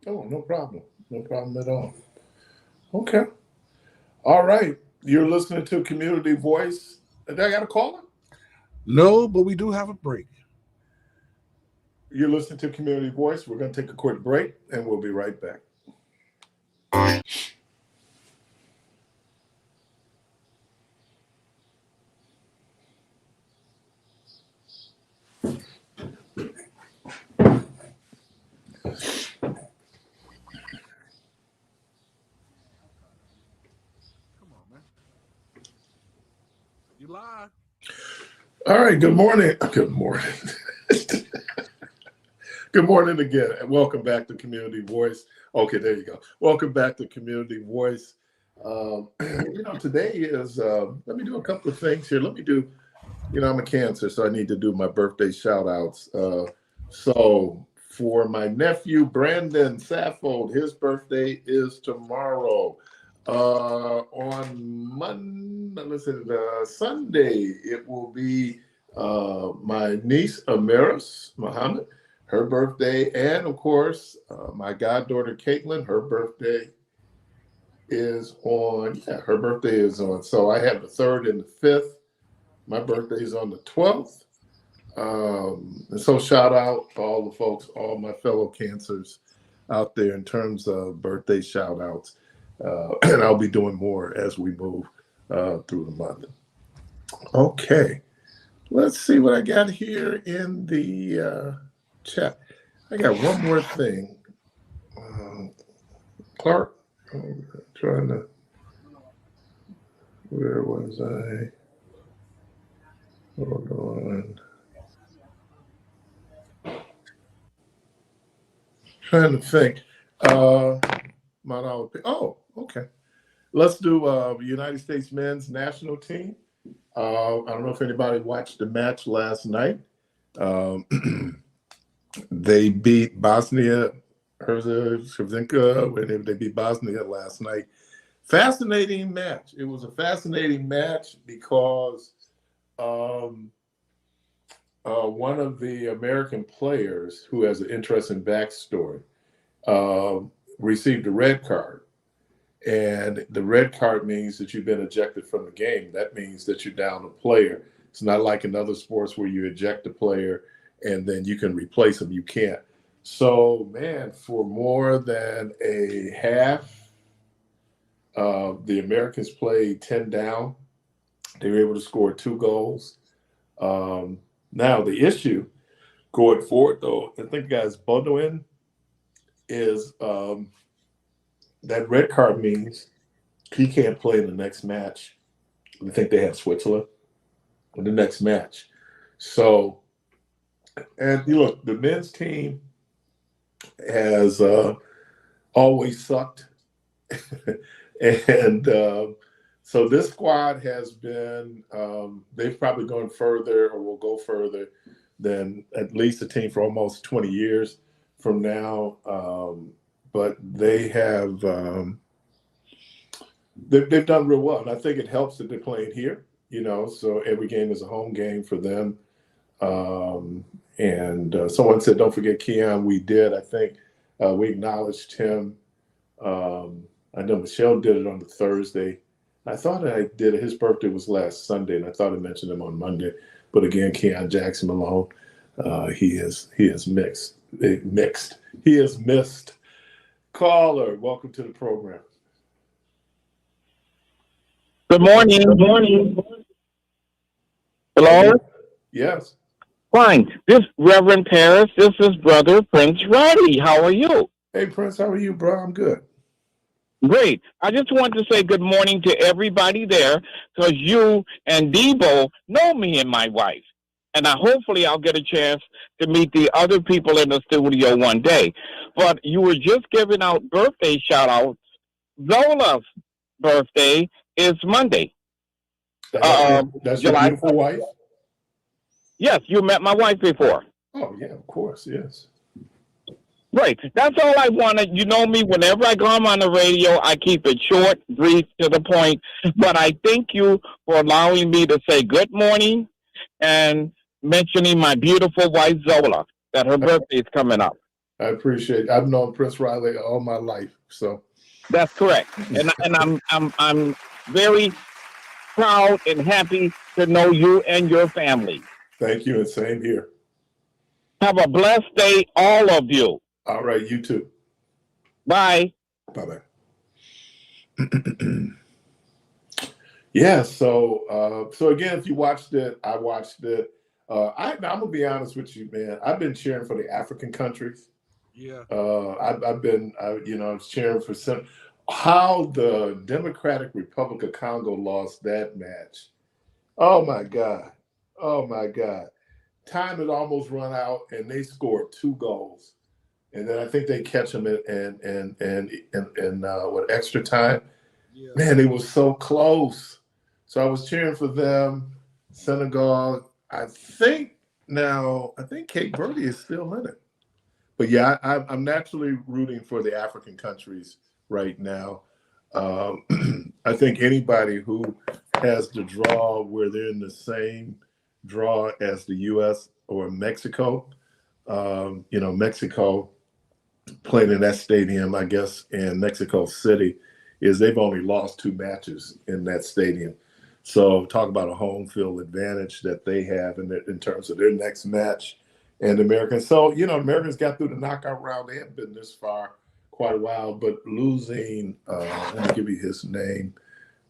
Oh, no problem. No problem at all. Okay. All right. You're listening to Community Voice. Did I got a caller? No, but we do have a break. You're listening to Community Voice. We're going to take a quick break, and we'll be right back. You live. All right. Good morning. Good morning. Good morning again, and welcome back to Community Voice. Okay, there you go. Welcome back to Community Voice. Today is, let me do a couple of things here. Let me do, I'm a Cancer, so I need to do my birthday shout outs. So for my nephew, Brandon Saffold, his birthday is tomorrow. On Sunday, it will be my niece, Amaris Muhammad, her birthday, and of course, my goddaughter, Caitlin, her birthday is on. So I have the 3rd and the 5th. My birthday is on the 12th. And so shout out to all the folks, all my fellow Cancers out there in terms of birthday shout outs. and I'll be doing more as we move through the month. Okay, let's see what I got here in the chat. I got one more thing. Clark, I'm trying to, where was I? Hold on. Trying to think. Mount Olive. Oh, okay. Let's do United States men's national team. I don't know if anybody watched the match last night. They beat Bosnia Herzegovina when they beat Bosnia last night. Fascinating match. It was a fascinating match because one of the American players who has an interesting backstory received a red card. And the red card means that you've been ejected from the game. That means that you're down a player. It's not like in other sports where you eject a player and then you can replace them. You can't. So, man, for more than a half, the Americans played 10 down. They were able to score 2 goals. Now, the issue going forward, though, I think, guys, bundle in is that red card means he can't play in the next match. I think they have Switzerland in the next match. So, and you look, the men's team has always sucked. And so this squad has been, they've probably gone further or will go further than at least a team for almost 20 years from now. But they have, they've done real well. And I think it helps that they're playing here, you know, so every game is a home game for them. And someone said, don't forget Keon. We did. I think we acknowledged him. I know Michelle did it on the Thursday. I thought I did it. His birthday was last Sunday, and I thought I mentioned him on Monday. But again, Keon Jackson Malone, he is mixed. He is missed. Caller, welcome to the program. Good morning. Good morning. Hello? Yes. Fine. This Reverend Parris, this is Brother Prince Roddy. How are you? Hey, Prince, how are you, bro? I'm good. Great. I just wanted to say good morning to everybody there because you and Debo know me and my wife. And hopefully I'll get a chance to meet the other people in the studio one day. But you were just giving out birthday shout-outs. Zola's birthday is Monday. That's your beautiful wife? Yes, you met my wife before. Oh, yeah, of course, yes. Right. That's all I wanted. You know me, whenever I come on the radio, I keep it short, brief, to the point. But I thank you for allowing me to say good morning and mentioning my beautiful wife, Zola, that her birthday is coming up. I appreciate it. I've known Prince Riley all my life, so. That's correct. And I'm very proud and happy to know you and your family. Thank you, and same here. Have a blessed day, all of you. All right, you too. Bye. Bye-bye. Yeah, so again, if you watched it, I watched it. I'm gonna be honest with you, man. I've been cheering for the African countries. Yeah. I've been, I was cheering for some. How the Democratic Republic of Congo lost that match. Oh my God. Oh my God. Time had almost run out, and they scored 2 goals. And then I think they catch them in what, extra time? Yeah. Man, it was so close. So I was cheering for them. Senegal, I think Cape Verde is still in it. But yeah, I'm naturally rooting for the African countries right now. I think anybody who has the draw where they're in the same draw as the U.S. or Mexico, Mexico playing in that stadium, I guess, in Mexico City, is they've only lost 2 matches in that stadium. So talk about a home field advantage that they have in terms of their next match and the Americans. So, Americans got through the knockout round. They haven't been this far quite a while, but losing, let me give you his name.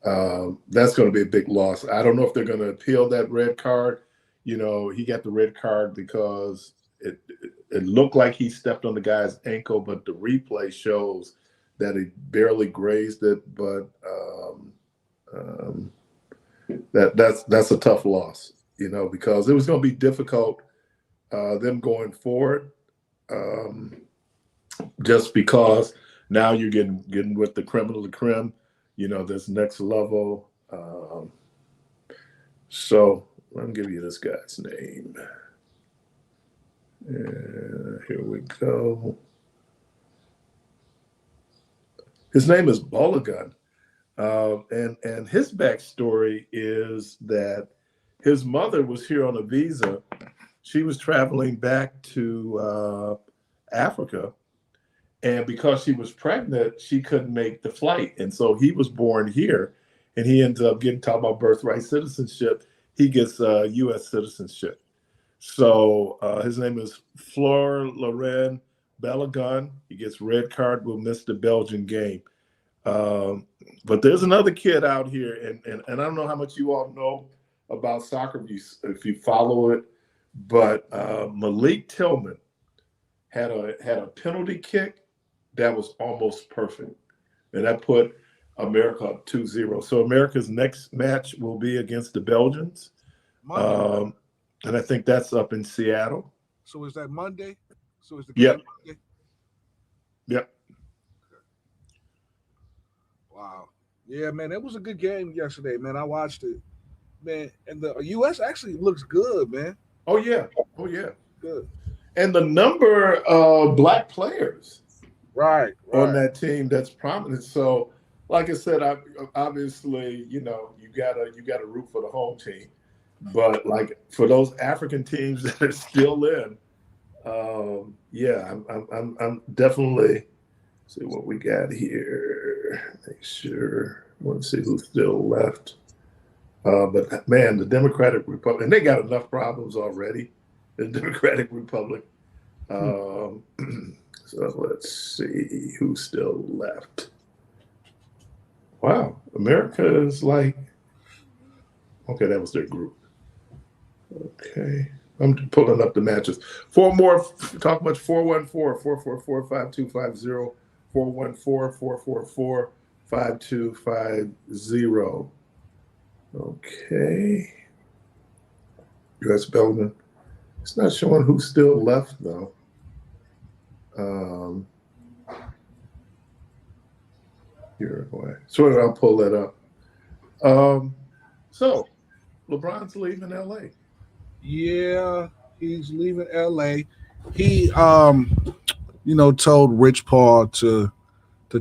That's going to be a big loss. I don't know if they're going to appeal that red card. You know, he got the red card because it looked like he stepped on the guy's ankle, but the replay shows that he barely grazed it. But that's a tough loss, you know, because it was going to be difficult them going forward. Just because now you're getting with the creme of the creme, you know, this next level. So let me give you this guy's name. Here we go. His name is Bologun. And his backstory is that his mother was here on a visa. She was traveling back to Africa. And because she was pregnant, she couldn't make the flight. And so he was born here. And he ends up talking about birthright citizenship. He gets U.S. citizenship. So his name is Fleur Laurent Balogun. He gets red card, will miss the Belgian game. But there's another kid out here, and I don't know how much you all know about soccer if you follow it, but Malik Tillman had a penalty kick that was almost perfect, and that put America up 2-0. So America's next match will be against the Belgians, and I think that's up in Seattle. So is that Monday? So is the game Yep. Monday? Yep. Wow. Yeah, man, it was a good game yesterday, man. I watched it, man, and the U.S. actually looks good, man. Oh yeah. Good. And the number of black players Right. on that team that's prominent. So, like I said, obviously, you know, you gotta root for the home team, but like for those African teams that are still in, I'm definitely see what we got here. Make sure. I want to see who's still left. But man, the Democratic Republic, and they got enough problems already. The Democratic Republic. So let's see who's still left. Wow, America is like, okay, that was their group. Okay, I'm pulling up the matches. Four more, talk much, 414-444-5250, 414-444-5250. Okay. U.S. Belgium. It's not showing who's still left, though. Uruguay. So I'll pull that up. So LeBron's leaving L.A. Yeah, he's leaving L.A. He, told Rich Paul to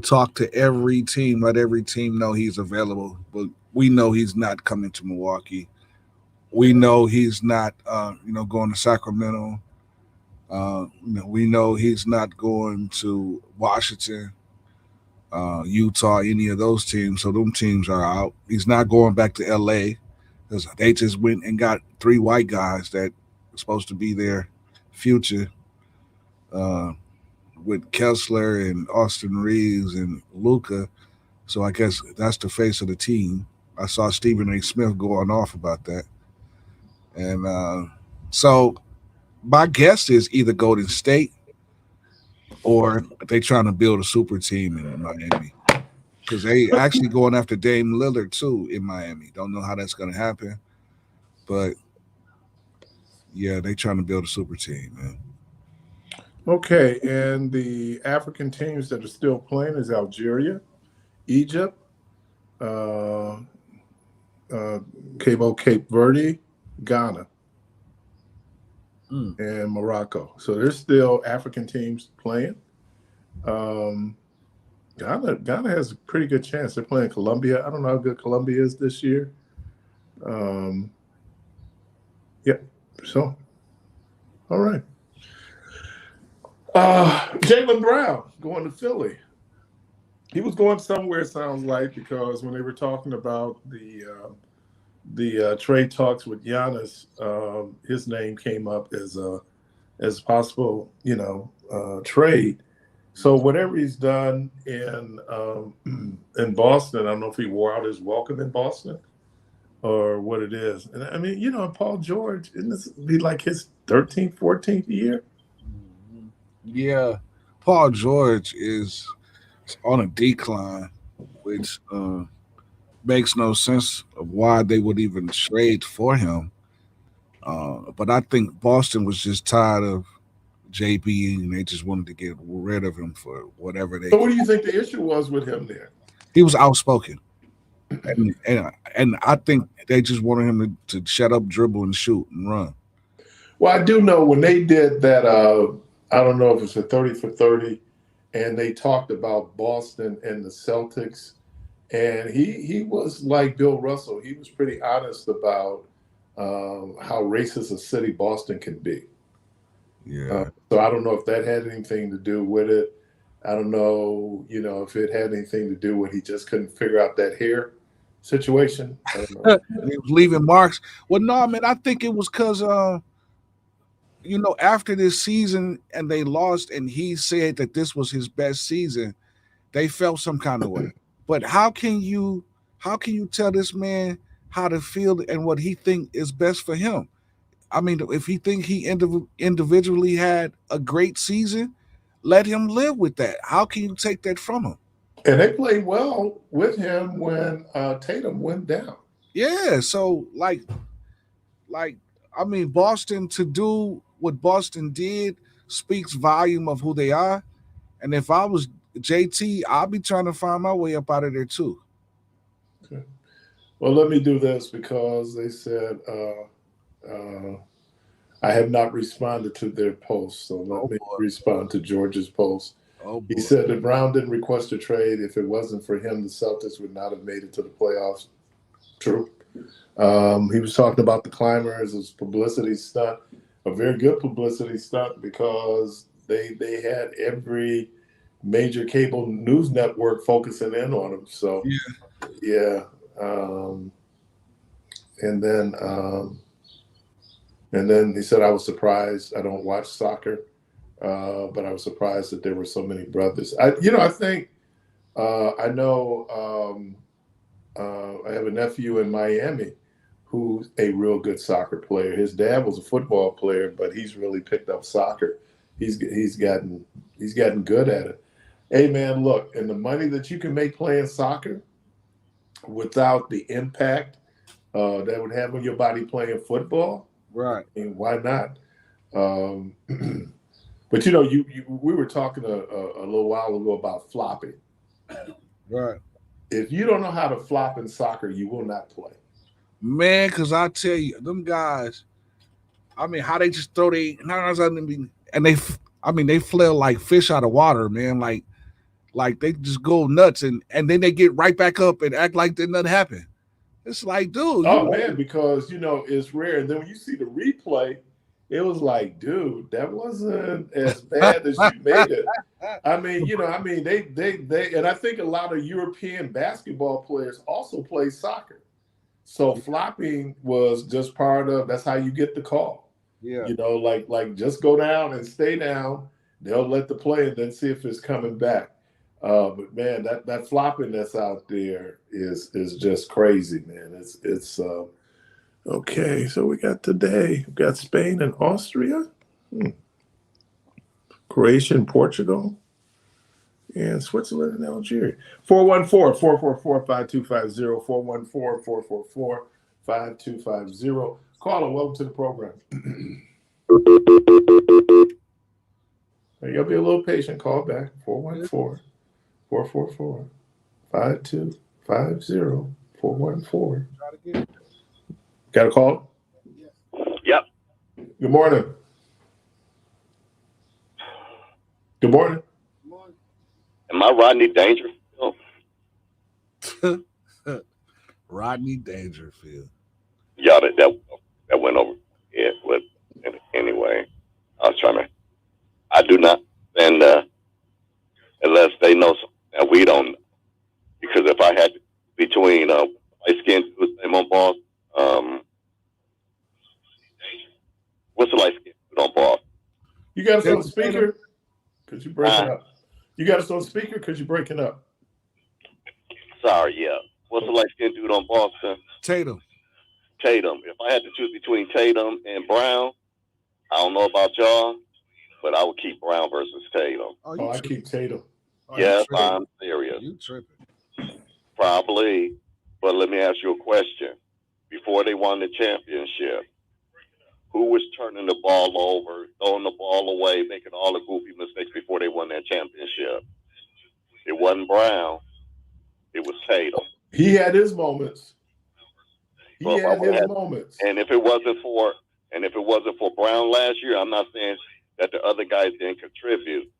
talk to every team, let every team know he's available. But we know he's not coming to Milwaukee. We know he's not, going to Sacramento. We know he's not going to Washington, Utah, any of those teams. So them teams are out. He's not going back to L.A. because they just went and got 3 white guys that are supposed to be their future with Kessler and Austin Reeves and Luka. So I guess that's the face of the team. I saw Stephen A. Smith going off about that. And so my guess is either Golden State or they trying to build a super team in Miami because they actually going after Dame Lillard too in Miami. Don't know how that's going to happen, but yeah, they trying to build a super team, man. Okay, and the African teams that are still playing is Algeria, Egypt, Cape Verde, Ghana, and Morocco. So there's still African teams playing. Ghana has a pretty good chance. They're playing Colombia. I don't know how good Colombia is this year. So, all right. Jaylen Brown going to Philly. He was going somewhere, it sounds like, because when they were talking about the trade talks with Giannis, his name came up as possible, trade. So whatever he's done in Boston, I don't know if he wore out his welcome in Boston or what it is. And I mean, you know, Paul George, isn't this be like his 13th, 14th year? Yeah, Paul George is on a decline, which makes no sense of why they would even trade for him. But I think Boston was just tired of JB and they just wanted to get rid of him for whatever they. So what do you think the issue was with him there? He was outspoken, and I think they just wanted him to shut up, dribble, and shoot and run. Well, I do know when they did that. I don't know if it's a 30 for 30, and they talked about Boston and the Celtics, and he was like Bill Russell. He was pretty honest about how racist a city Boston can be. Yeah. So I don't know if that had anything to do with it. I don't know, you know, if it had anything to do with he just couldn't figure out that hair situation. I don't know. He was leaving marks. Well, no, man, I think it was because, you know, after this season and they lost and he said that this was his best season, they felt some kind of way. But how can you tell this man how to feel and what he think is best for him? I mean, if he think he individually had a great season, let him live with that. How can you take that from him? And they played well with him when Tatum went down. Yeah, so like I mean, Boston to do what Boston did speaks volume of who they are. And if I was JT, I'd be trying to find my way up out of there too. Okay. Well, let me do this because they said I have not responded to their post. So let me respond to George's post. He said that Brown didn't request a trade. If it wasn't for him, the Celtics would not have made it to the playoffs. True. He was talking about the Climbers as publicity stunt, a very good publicity stunt because they had every major cable news network focusing in on him. So yeah. And then he said, I was surprised. I don't watch soccer, but I was surprised that there were so many brothers. I think I know I have a nephew in Miami who's a real good soccer player. His dad was a football player, but he's really picked up soccer. He's gotten good at it. Hey man, look, and the money that you can make playing soccer without the impact that would have on your body playing football, right? I mean, why not? But you know, we were talking a little while ago about flopping. Right. If you don't know how to flop in soccer, you will not play. Man, because I tell you, them guys, I mean, how they just throw and they flail like fish out of water, man. Like they just go nuts and then they get right back up and act like nothing happened. It's like, dude. Oh man, because it's rare. And then when you see the replay, it was like, dude, that wasn't as bad as you made it. I mean, they and I think a lot of European basketball players also play soccer. So flopping was just part of that's how you get the call. Yeah. Like just go down and stay down. They'll let the play and then see if it's coming back. But man, that flopping that's out there is just crazy, man. It's okay. So we got Spain and Austria, Croatia and Portugal, and Switzerland and Algeria. 414-444-5250, 414-444-5250. Caller, welcome to the program. You gotta be a little patient. Call back. 414-444-5250. 414. Got a call? Yep. Good morning. Good morning. Am I Rodney Dangerfield? Rodney Dangerfield. Yeah, that went over. Yeah, but anyway, I was trying to. I do not, and unless they know something that we don't know. Because if I had between light skinned dude name on boss, what's the light skinned dude on boss? You got us on the speaker? Could you break it up? You got us on speaker because you're breaking up. Sorry, yeah. What's the light-skinned dude on Boston? Tatum. Tatum. If I had to choose between Tatum and Brown, I don't know about y'all, but I would keep Brown versus Tatum. Oh, I keep Tatum. Yes, I'm serious. You tripping. Probably. But let me ask you a question. Before they won the championship, who was turning the ball over, throwing the ball away, making all the goofy mistakes before they won that championship? It wasn't Brown. It was Tatum. He had his moments. And if it wasn't for Brown last year, I'm not saying that the other guys didn't contribute.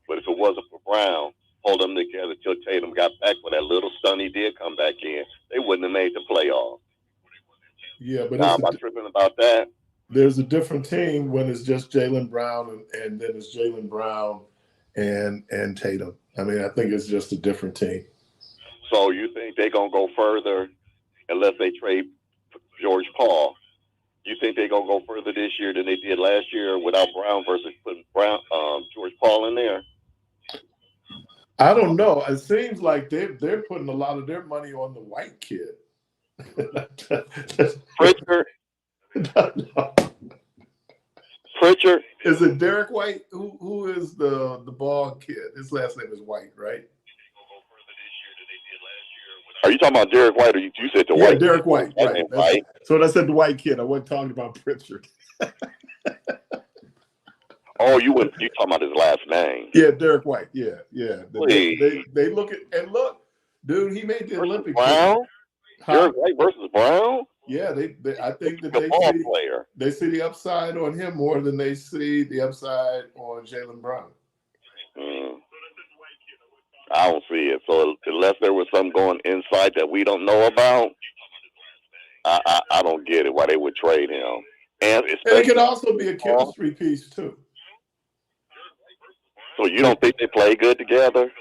But if it wasn't for Brown, hold them together till Tatum got back with that little stun he did come back in, they wouldn't have made the playoffs. Yeah, but now, am I tripping about that? There's a different team when it's just Jaylen Brown and then it's Jaylen Brown and Tatum. I mean, I think it's just a different team. So you think they're going to go further unless they trade George Paul? You think they're going to go further this year than they did last year without Brown versus putting George Paul in there? I don't know. It seems like they're putting a lot of their money on the white kid. Pritchard. No. Pritchard. Is it Derek White? Who is the bald kid? His last name is White, right? Are you talking about Derek White, or you said the White? Yeah, Derek White. Right. So when I said the white kid, I wasn't talking about Pritchard. Oh, you talking about his last name? Yeah, Derek White. Yeah. They look at and look, dude. He made the Olympic. Brown. Derek White versus Brown. Yeah, I think that they see the upside on him more than they see the upside on Jaylen Brown. I don't see it. So unless there was something going inside that we don't know about, I don't get it why they would trade him. And it could also be a chemistry piece too. So you don't think they play good together?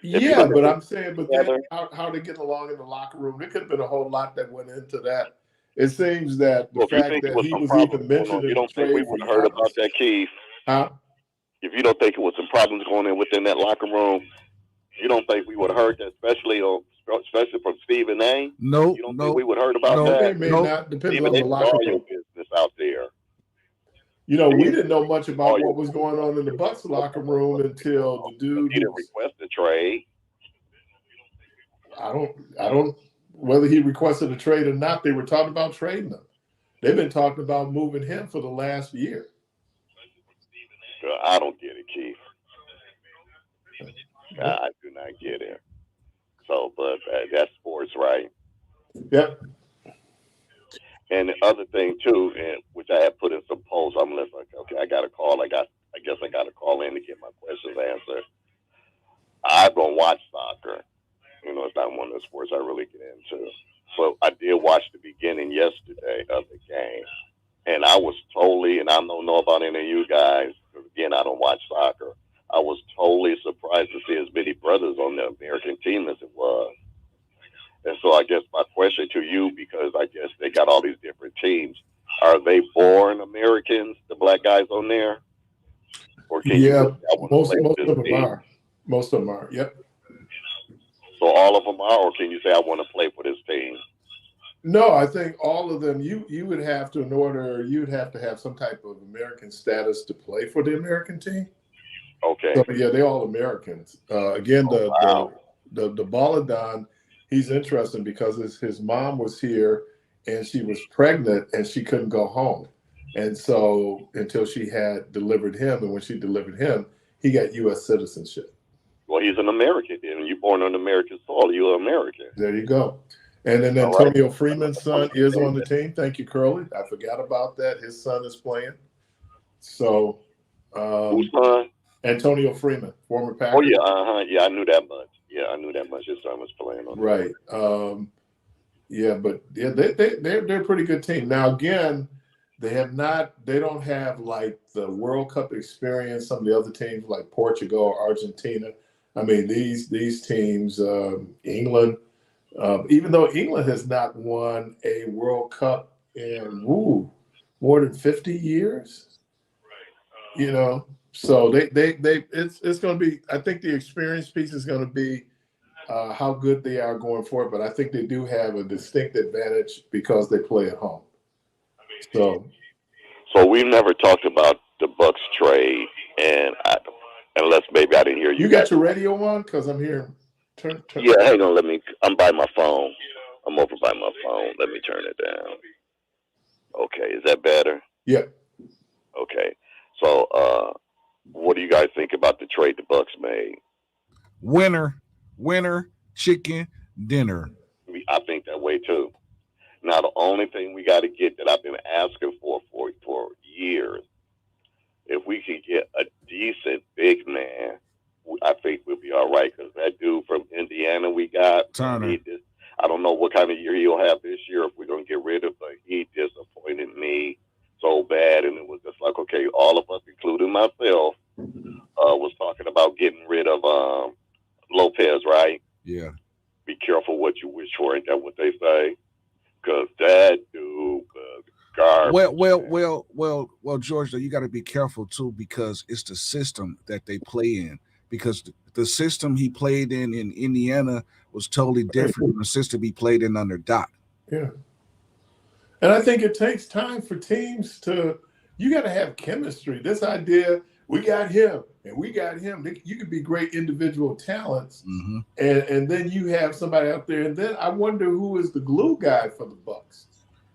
Yeah, but I'm saying, but then how they get along in the locker room, there could have been a whole lot that went into that. It seems that the fact that he was even mentioned in the trade, we would have heard about that, Keith. Huh? If you don't think it was some problems going in within that locker room, you don't think we would have heard that, especially from Stephen A? No, you don't think we would have heard about that? It may not depend on the locker room business out there. You know, we didn't know much about what was going on in the Bucks locker room until the dude didn't request a trade. I don't whether he requested a trade or not, they were talking about trading him. They've been talking about moving him for the last year. I don't get it, Keith. I do not get it. So, but that's sports, right? Yep. And the other thing too, and which I have put in some polls, I'm like, okay, I got a call. I guess I got to call in to get my questions answered. I don't watch soccer. You know, it's not one of the sports I really get into. But I did watch the beginning yesterday of the game, and I was totally, and I don't know about any of you guys, because again, I don't watch soccer. I was totally surprised to see as many brothers on the American team as it was. And so I guess my question to you, because I guess they got all these different teams, are they born Americans, the black guys on there? Or can most of them are. Most of them are, yep. So all of them are, or can you say I want to play for this team? No, I think all of them, you would have to, you'd have to have some type of American status to play for the American team. Okay. So, yeah, they're all Americans. Again, the Baladon, he's interesting because his mom was here and she was pregnant and she couldn't go home. And so until she had delivered him, and when she delivered him, he got U.S. citizenship. Well, he's an American then. When you're born on American soil, you're American. There you go. And then Antonio Freeman's son is on the team. Thank you, Curly. I forgot about that. His son is playing. So, whose son? Antonio Freeman, former Packer. Oh, yeah. Yeah, I knew that much. Yeah, I knew that much. His son was playing on. Right. They're a pretty good team. Now, again, they don't have like the World Cup experience. Some of the other teams like Portugal or Argentina. I mean, these teams, England, even though England has not won a World Cup in more than 50 years, you know. So it's going to be. I think the experience piece is going to be how good they are going forward. But I think they do have a distinct advantage because they play at home. So we've never talked about the Bucks trade, and unless maybe I didn't hear you. You got your radio on? Because I'm hearing. Turn. Yeah, hang on. I'm by my phone. I'm over by my phone. Let me turn it down. Okay, is that better? Yeah. Okay. So, what do you guys think about the trade the Bucks made? Winner, chicken dinner. I think that way too. Now, the only thing we got to get that I've been asking for years, if we could get a decent big man, I think we'll be all right. Because that dude from Indiana we got, Turner. I don't know what kind of year he'll have this year if we're going to get rid of him, but he disappointed me so bad. And it was just like, okay, all of us, including myself, was talking about getting rid of Lopez, right? Yeah. Be careful what you wish for. Ain't that what they say? Because that dude was garbage. Well, George, you got to be careful too, because it's the system that they play in. Because the system he played in Indiana was totally different from the system he played in under Doc. Yeah. And I think it takes time for teams you got to have chemistry. This idea, we got him and we got him. You could be great individual talents, mm-hmm. and then you have somebody out there. And then I wonder who is the glue guy for the Bucks.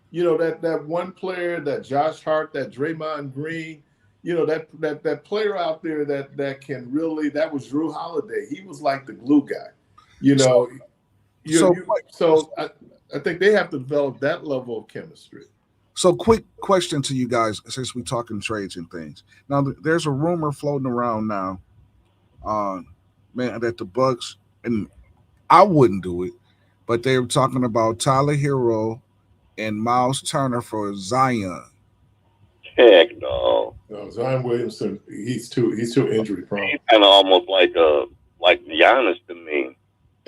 You know, that one player, that Josh Hart, that Draymond Green, you know, that player out there that can really, that was Drew Holiday. He was like the glue guy. You know, so I think they have to develop that level of chemistry. So quick question to you guys, since we're talking trades and things. Now, there's a rumor floating around now, that the Bucks, and I wouldn't do it, but they were talking about Tyler Hero and Miles Turner for Zion. Heck no. No, Zion Williamson, he's too injury prone. He's kind of almost like Giannis to me.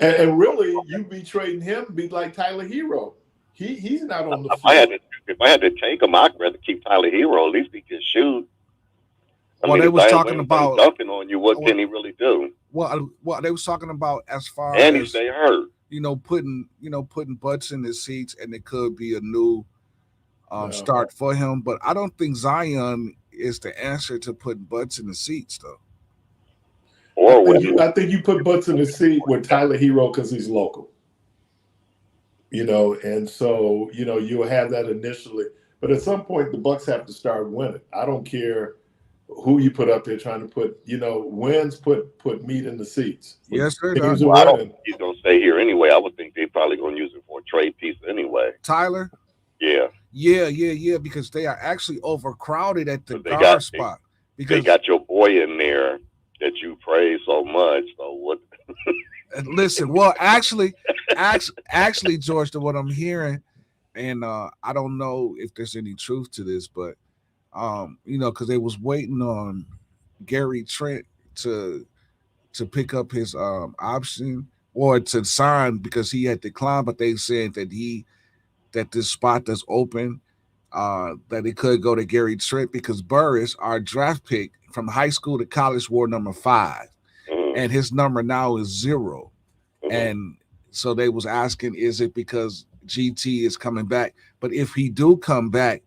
And really, you'd be trading him, be like Tyler Hero. He's not on the field. If I had to take him, I'd rather keep Tyler Hero. At least he can shoot. They was talking about dunking on you. What can he really do? Well, they was talking about as far and as they hurt. Putting butts in the seats, and it could be a new start for him. But I don't think Zion is the answer to putting butts in the seats, though. I think you put butts in the seat with Tyler Hero because he's local. You know, and so, you know, you'll have that initially. But at some point, the Bucks have to start winning. I don't care who you put up there trying to put, wins put meat in the seats. Yes, sir. I don't think he's going to stay here anyway. I would think they're probably going to use it for a trade piece anyway. Tyler? Yeah. Yeah, because they are actually overcrowded at the guard spot. Because they got your boy in there that you praise so much. So what? Listen, well, actually, George, to what I'm hearing, and I don't know if there's any truth to this, but because they was waiting on Gary Trent to pick up his option or to sign because he had declined, but they said that this spot that's open, that it could go to Gary Trent because Burris, our draft pick from high school to college, wore number 5. And his number now is 0. And so they was asking, is it because GT is coming back? But if he do come back,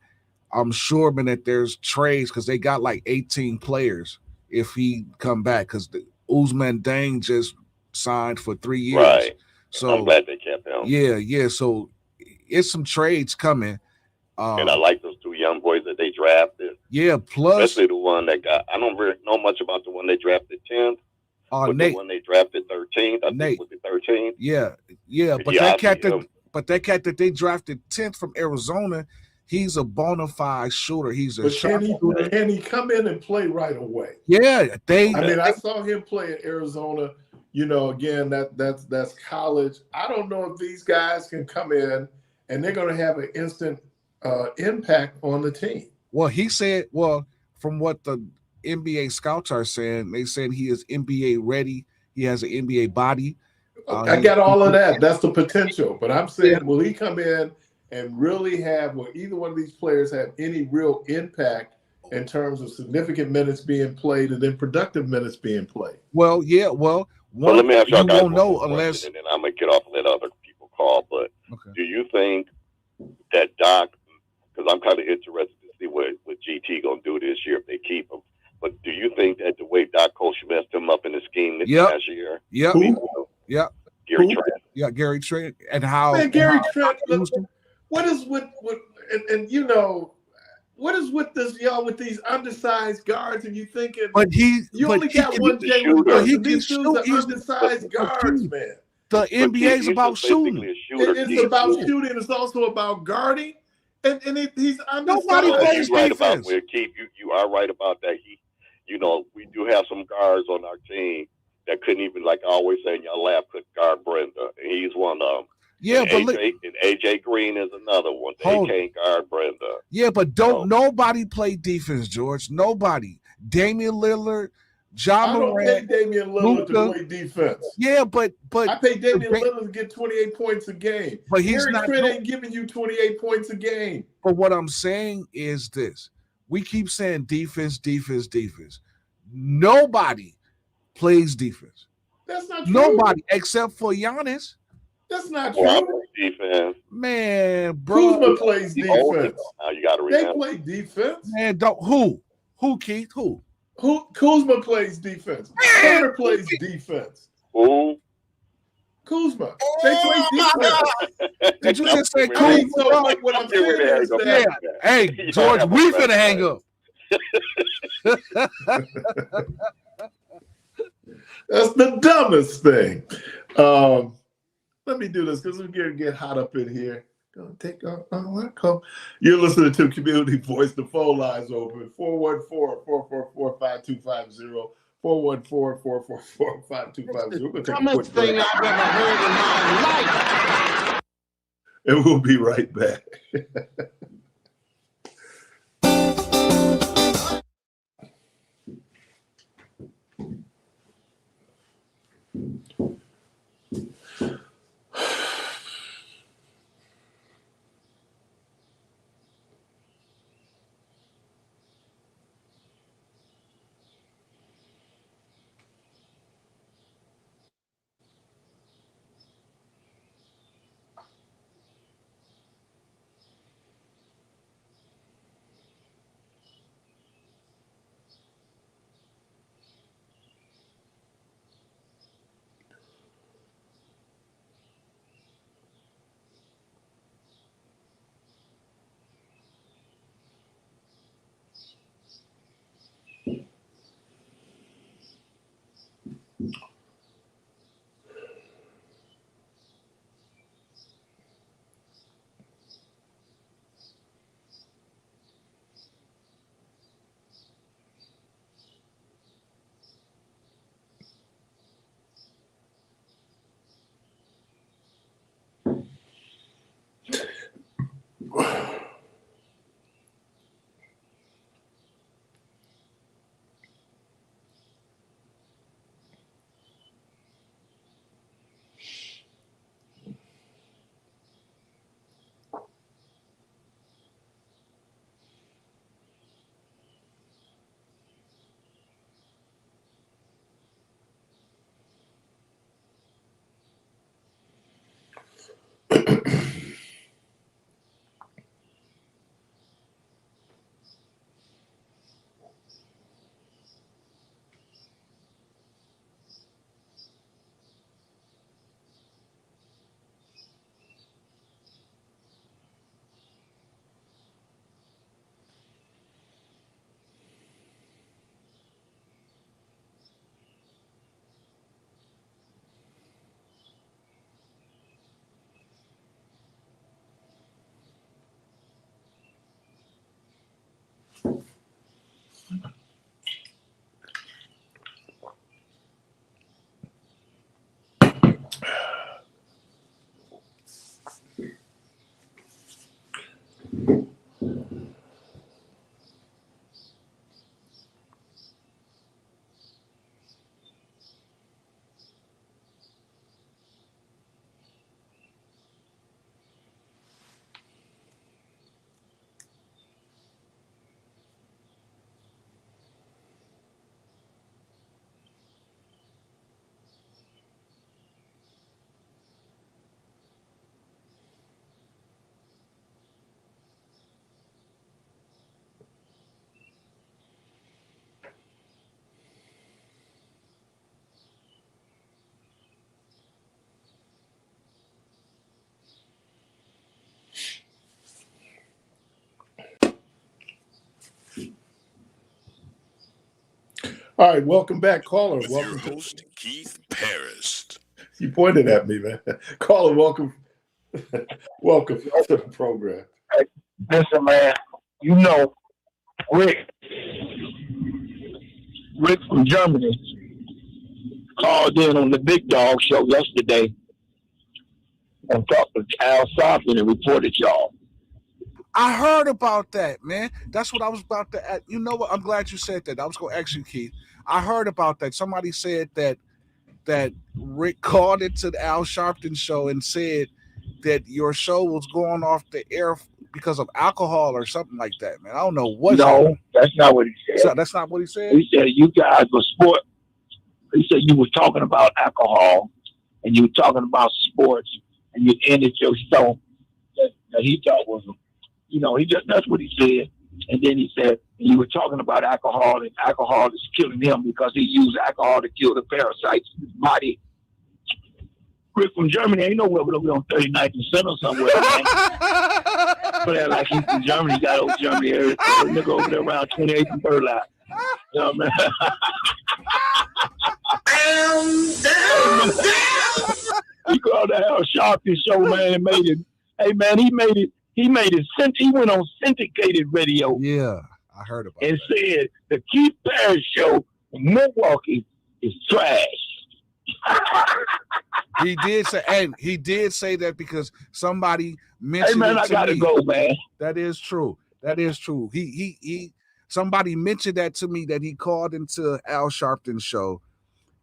I'm sure, man, that there's trades because they got like 18 players if he come back because Ousmane Dieng just signed for 3 years. Right. So I'm glad they kept him. Yeah. So it's some trades coming. And I like those 2 young boys that they drafted. Yeah, plus especially the one that I don't really know much about the one they drafted 10th. Nate, the one they drafted 13th, I think was the 13th. Yeah. But that cat that they drafted 10th from Arizona, he's a bona fide shooter. He's a shooter. Can he come in and play right away? Yeah, I saw him play at Arizona. Again, that's college. I don't know if these guys can come in and they're going to have an instant impact on the team. Well, he said, from what the NBA scouts are saying, they said he is NBA ready. He has an NBA body. I got all of that. That's the potential. But I'm saying, will he come in and really will either one of these players have any real impact in terms of significant minutes being played and then productive minutes being played. Well, yeah, well, Well, let me ask y'all you guys won't one know more unless. question, and then I'm gonna get off and let other people call. But Okay. do you think that Doc? Because I'm kind of interested to see what GT gonna do this year if they keep him. But do you think that the way Doc Coach messed him up in the scheme this last year? Yep. Who? Yep. Gary Trent. Yeah, Gary Trent, and how Man, Gary how Trent. used him. What is with and you know, what is with this y'all with these undersized guards? And you thinking, But you only got one Jalen Brunson. These dudes are undersized guards, man. The NBA's about shooting. It's about shooting. It's also about guarding, and he's undersized. Nobody plays You're right about defense. where Keith. You are right about that. We do have some guards on our team that couldn't even, like I always say in your lab, could guard Brenda. And he's one of them. Yeah, and but AJ Green is another one. They can't guard Brenda. Yeah, but nobody play defense, George. Nobody. Damian Lillard, John I don't Morant, pay Damian Lillard to play defense. Yeah, but I pay Damian Lillard to get 28 points a game. But he's Gary not. Trent ain't giving you 28 points a game. But what I'm saying is this: we keep saying defense, defense, defense. Nobody plays defense. That's not true. Nobody except for Giannis. That's not true. Well, defense. Man, bro. Kuzma plays defense. Now you got to They remember. play defense. Man, don't who, Keith? Who? Kuzma plays defense. Turner plays defense. Who? Kuzma. They play defense. Did you just say I mean, Kuzma? so what I'm saying is that Hey, George, we finna hang up. That's the dumbest thing. Let me do this because we're going to get hot up in here. Gonna take come. You're listening to Community Voice. The phone line's open. 414-444-5250. 414-444-5250. Dumbest thing I've ever heard in my life. And we'll be right back. All right, welcome back, caller. With Welcome your host, Keith Parris. You pointed at me, man. Caller, welcome. Welcome to the program. Listen, man, you know, Rick from Germany called in on the Big Dog show yesterday and talked to Al Sharpton and reported y'all. I heard about that, man. That's what I was about to ask. You know what? I'm glad you said that. I was going to ask you, Keith. I heard about that. Somebody said that Rick called into the Al Sharpton show and said that your show was going off the air because of alcohol or something like that, man. I don't know what. No, that's not what he said. So that's not what he said? He said you guys were sport. He said you were talking about alcohol and you were talking about sports and you ended your show that he thought was, that's what he said. And then he said you were talking about alcohol and alcohol is killing him because he used alcohol to kill the parasites in his body. Rick from Germany ain't nowhere but over on 39th and Center somewhere, man. But like he's from Germany, got old Germany area. Nigga over there around 28th and Burlap. You know what I mean? He called the Al Sharpton show, man, and made it. Hey, man, he made it. He went on syndicated radio. Yeah, I heard about and that. said the Keith Parris show in Milwaukee is trash. He did say that because somebody mentioned. Hey, man, it I to gotta me. go, man. That is true. He somebody mentioned that to me, that he called into Al Sharpton's show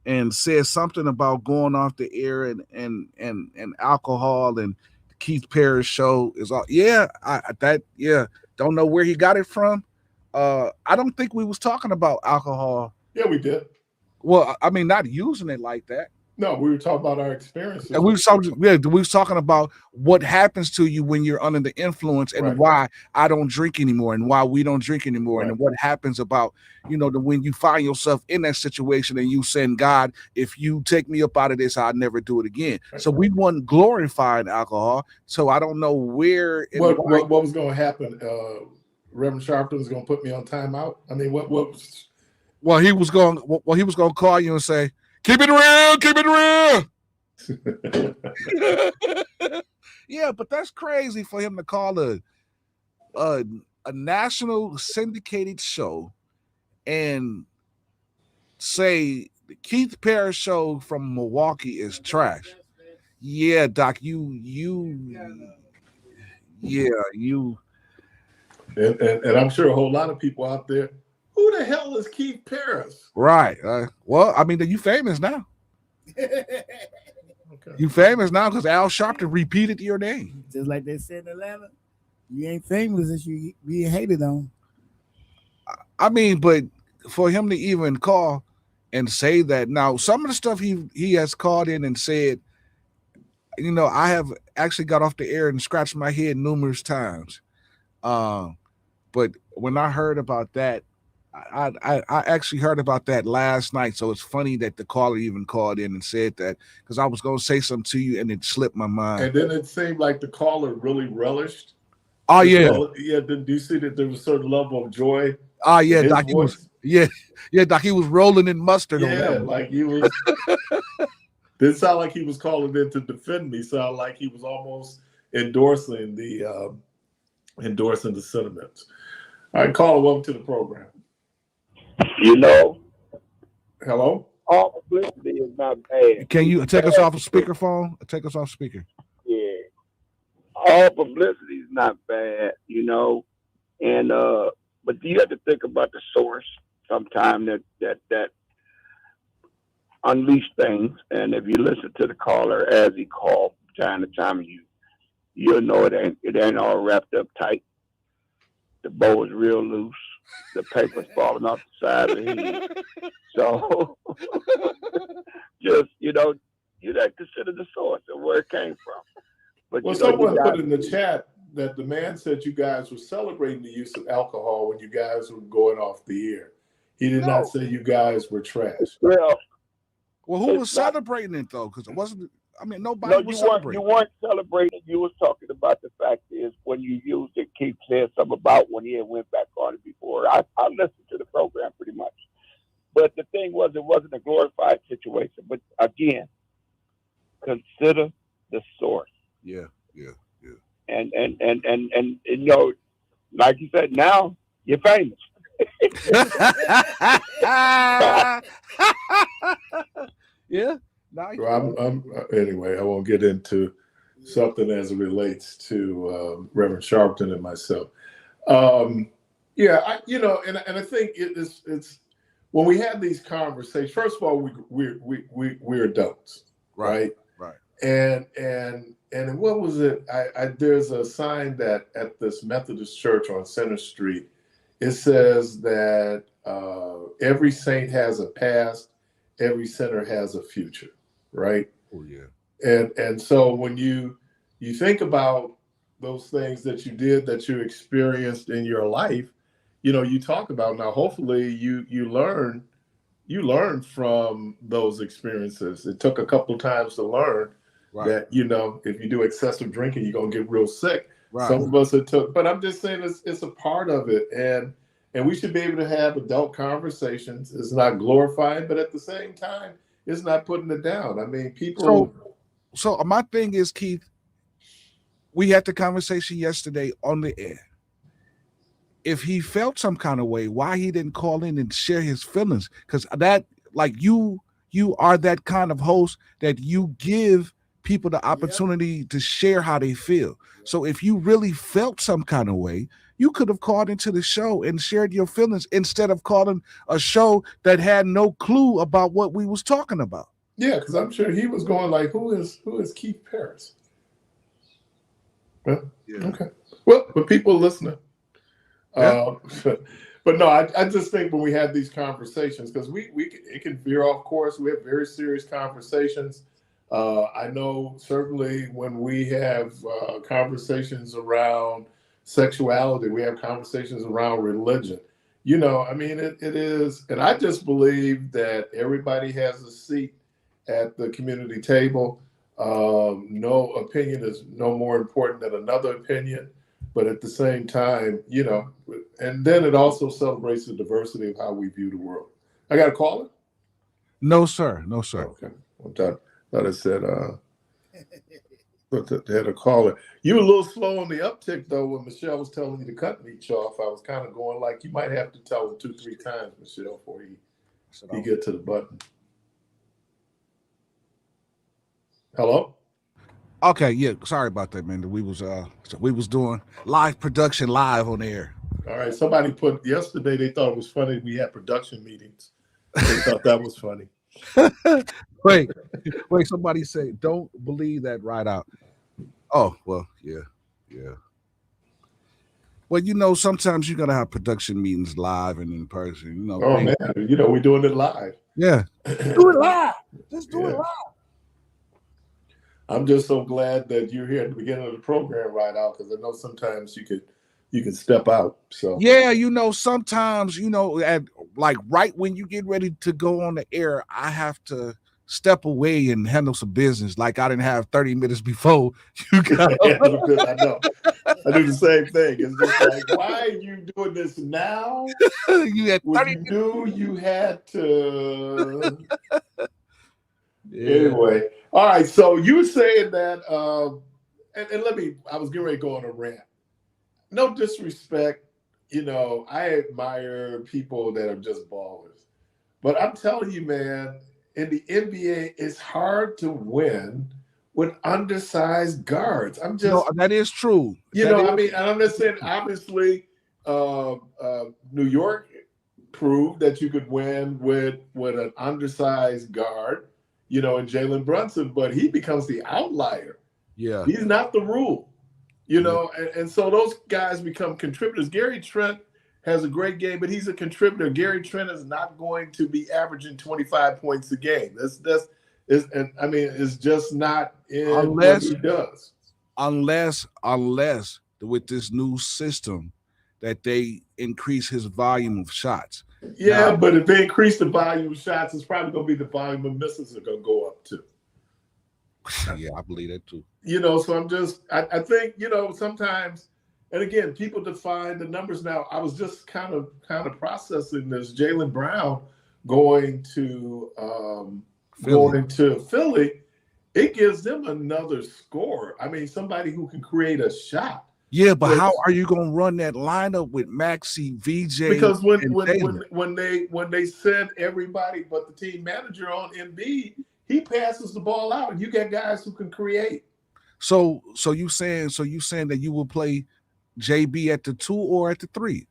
and said something about going off the air and alcohol, and Keith Parris show is all. Yeah, don't know where he got it from. I don't think we was talking about alcohol. Yeah, we did. Well, I mean, not using it like that. No, we were talking about our experiences. And we was talking about what happens to you when you're under the influence, and Right. why I don't drink anymore, and why we don't drink anymore, Right. and what happens about, when you find yourself in that situation and you saying, God, if you take me up out of this, I'll never do it again. That's So right. we wasn't glorifying alcohol. So I don't know where. What was going to happen? Reverend Sharpton was going to put me on timeout. I mean, what was? Well, he was going to call you and say, keep it real, keep it real. Yeah, but that's crazy for him to call a national syndicated show and say the Keith Parris show from Milwaukee is trash. Yeah, Doc, you. And I'm sure a whole lot of people out there. Who the hell is Keith Parris? Right. Well, I mean, you famous now. Okay. You famous now because Al Sharpton repeated your name. Just like they said in Atlanta, you ain't famous if you be hated on. I mean, but for him to even call and say that, now some of the stuff he has called in and said, I have actually got off the air and scratched my head numerous times. But when I heard about that, I actually heard about that last night. So it's funny that the caller even called in and said that, because I was going to say something to you and it slipped my mind. And then it seemed like the caller really relished. Oh, yeah. Yeah. Do you see that there was a certain level of joy? Oh, yeah, in his Doc. voice? Doc. He was rolling in mustard on Yeah, that one. like he was. Didn't sound like he was calling in to defend me. Sound like he was almost endorsing the sentiments. All right, caller, welcome to the program. Hello. All publicity is not bad. Can you take us off of speakerphone? Take us off speaker. Yeah. All publicity is not bad, and but you have to think about the source sometime that unleash things. And if you listen to the caller as he called time to time, you'll know it ain't all wrapped up tight. The bow is real loose. The paper's falling off the side of the head. So just you have to consider the source and where it came from. But Someone put in the chat that the man said you guys were celebrating the use of alcohol when you guys were going off the air. He did not say you guys were trash. Well, who was celebrating it though? Because it wasn't. I mean, nobody was celebrating. You weren't celebrating. You was talking about the fact is when you used it, Keith said something about when he had went back on it before. I listened to the program pretty much. But the thing was, it wasn't a glorified situation. But again, consider the source. Yeah. And you know, like you said, now you're famous. Yeah. Well, anyway, I won't get into something as it relates to Reverend Sharpton and myself. Yeah, and I think it's when we have these conversations. First of all, we're adults, right? Right. And what was it? There's a sign that at this Methodist church on Center Street, it says that every saint has a past, every sinner has a future, right? Oh yeah. And so when you think about those things that you did, that you experienced in your life, you talk about now. Hopefully, you learn from those experiences. It took a couple of times to learn that if you do excessive drinking, you're gonna get real sick. Right. Some of us it took, but I'm just saying it's a part of it, and we should be able to have adult conversations. It's not glorifying, but at the same time, it's not putting it down. I mean, people. So my thing is, Keith, we had the conversation yesterday on the air. If he felt some kind of way, why he didn't call in and share his feelings? Because that, like, you are that kind of host that you give people the opportunity to share how they feel. So if you really felt some kind of way, you could have called into the show and shared your feelings instead of calling a show that had no clue about what we was talking about. Yeah, because I'm sure he was going like, who is Keith Parris? Well, okay. Well, but people listening. Yeah. But no, I just think when we have these conversations, because it can veer off course. We have very serious conversations. I know certainly when we have conversations around sexuality, we have conversations around religion. I mean, it is, and I just believe that everybody has a seat at the community table. No opinion is no more important than another opinion. But at the same time, and then it also celebrates the diversity of how we view the world. I got a caller? No, sir. Okay. I thought I said, but they had a caller. You were a little slow on the uptick, though, when Michelle was telling you to cut each off. I was kind of going like, you might have to tell him 2-3 times, Michelle, before you get to the button. Hello? Okay, yeah. Sorry about that, man. We was doing live production live on air. All right. Somebody put yesterday. They thought it was funny. We had production meetings. They thought that was funny. Wait. Somebody say, "Don't believe that right out." Oh well, yeah. Well, sometimes you're gonna have production meetings live and in person. Oh man, we're doing it live. Yeah, do it live. Just do it live. I'm just so glad that you're here at the beginning of the program right out, because I know sometimes you can step out. So yeah, sometimes at like right when you get ready to go on the air, I have to step away and handle some business. Like I didn't have 30 minutes before you got. I know. I do the same thing. It's just like, why are you doing this now? You had 30 minutes. You had to. Anyway, all right. So you were saying that, and I was getting ready to go on a rant. No disrespect, I admire people that are just ballers, but I'm telling you, man, in the NBA, it's hard to win with undersized guards. That is true. I'm just saying. Obviously, New York proved that you could win with an undersized guard. And Jalen Brunson, but he becomes the outlier. Yeah. He's not the rule, and so those guys become contributors. Gary Trent has a great game, but he's a contributor. Gary Trent is not going to be averaging 25 points a game. It's just not in what he does. Unless with this new system that they increase his volume of shots. Yeah, now, but if they increase the volume of shots, it's probably going to be the volume of misses are going to go up too. Yeah, I believe that too. So I think, sometimes, and again, people define the numbers now. I was just kind of processing this. Jaylen Brown going to Philly, it gives them another score. I mean, somebody who can create a shot. Yeah, but how are you going to run that lineup with Maxey, VJ? Because when they send everybody but the team manager on Embiid, he passes the ball out, and you got guys who can create. So you saying that you will play JB at the 2 or at the 3?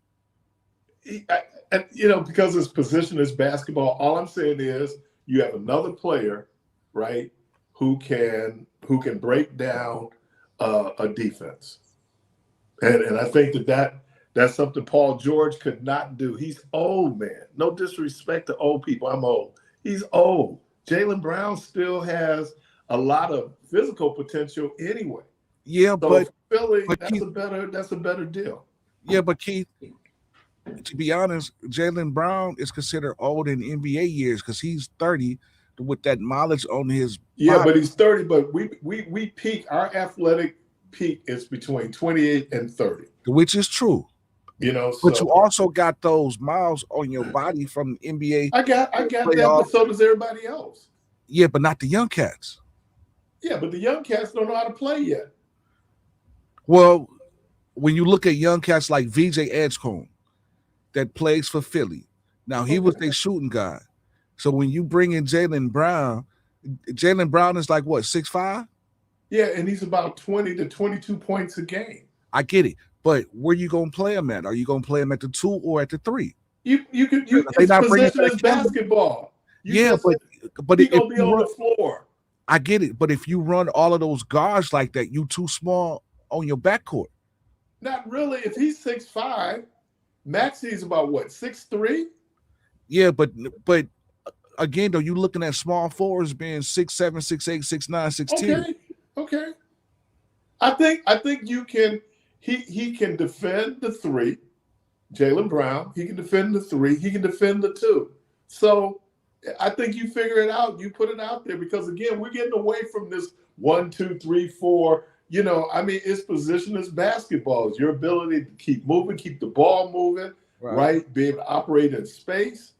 And because his position is basketball, all I'm saying is you have another player, right, who can break down a defense. And I think that's something Paul George could not do. He's old, man. No disrespect to old people. I'm old. He's old. Jaylen Brown still has a lot of physical potential anyway. Yeah, so but Philly, but that's Keith, a better deal. Yeah, but Keith, to be honest, Jaylen Brown is considered old in NBA years because he's 30 with that mileage on his body. But he's 30. But we peak. Our athletic peak is between 28 and 30, which is true. But you also got those miles on your body from the NBA. I got that, but so does everybody else. Yeah, but not the young cats. Yeah, but the young cats don't know how to play yet. Well, when you look at young cats like VJ Edgecombe that plays for Philly, now he was their shooting guy. So when you bring in Jaylen Brown is like what, 6'5"? Yeah, and he's about 20 to 22 points a game. I get it, but where you gonna play him at? Are you gonna play him at the 2 or at the 3? You his position is basketball. But he's gonna be on the floor. I get it, but if you run all of those guards like that, you too small on your backcourt. Not really. If he's 6'5", Maxey's about what, 6'3"? Yeah, but again, though, you looking at small forwards being 6'7", 6'8", 6'9", 6'10". Okay. I think you can. He can defend the 3. Jaylen Brown. He can defend the 3. He can defend the 2. So I think you figure it out. You put it out there because again, we're getting away from this 1, 2, 3, 4. Its position is basketball. It's your ability to keep moving, keep the ball moving, right? Be able to operate in space.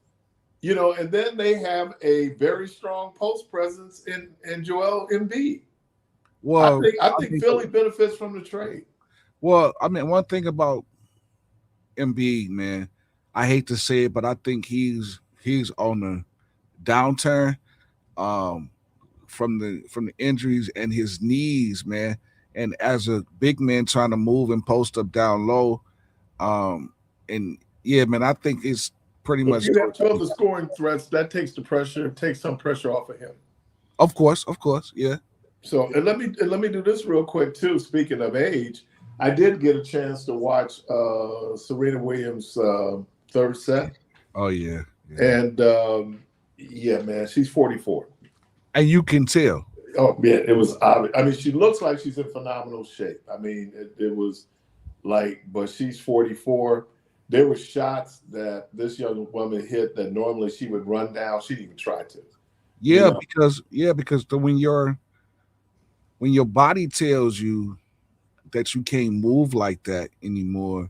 And then they have a very strong post presence in Joel Embiid. Well, I think Philly benefits from the trade. Well, one thing about Embiid, man, I hate to say it, but I think he's on the downturn from the injuries and his knees, man. And as a big man trying to move and post up down low, and yeah, man, I think it's pretty much. You have 12 scoring threats. That takes some pressure off of him. Of course, yeah. So, and let me do this real quick too. Speaking of age, I did get a chance to watch Serena Williams' third set. Oh yeah. And yeah, man, she's 44, and you can tell. Oh yeah, it was obvious. She looks like she's in phenomenal shape. It was like, but she's 44. There were shots that this young woman hit that normally she would run down. She didn't even try to. Yeah, because when your body tells you that you can't move like that anymore,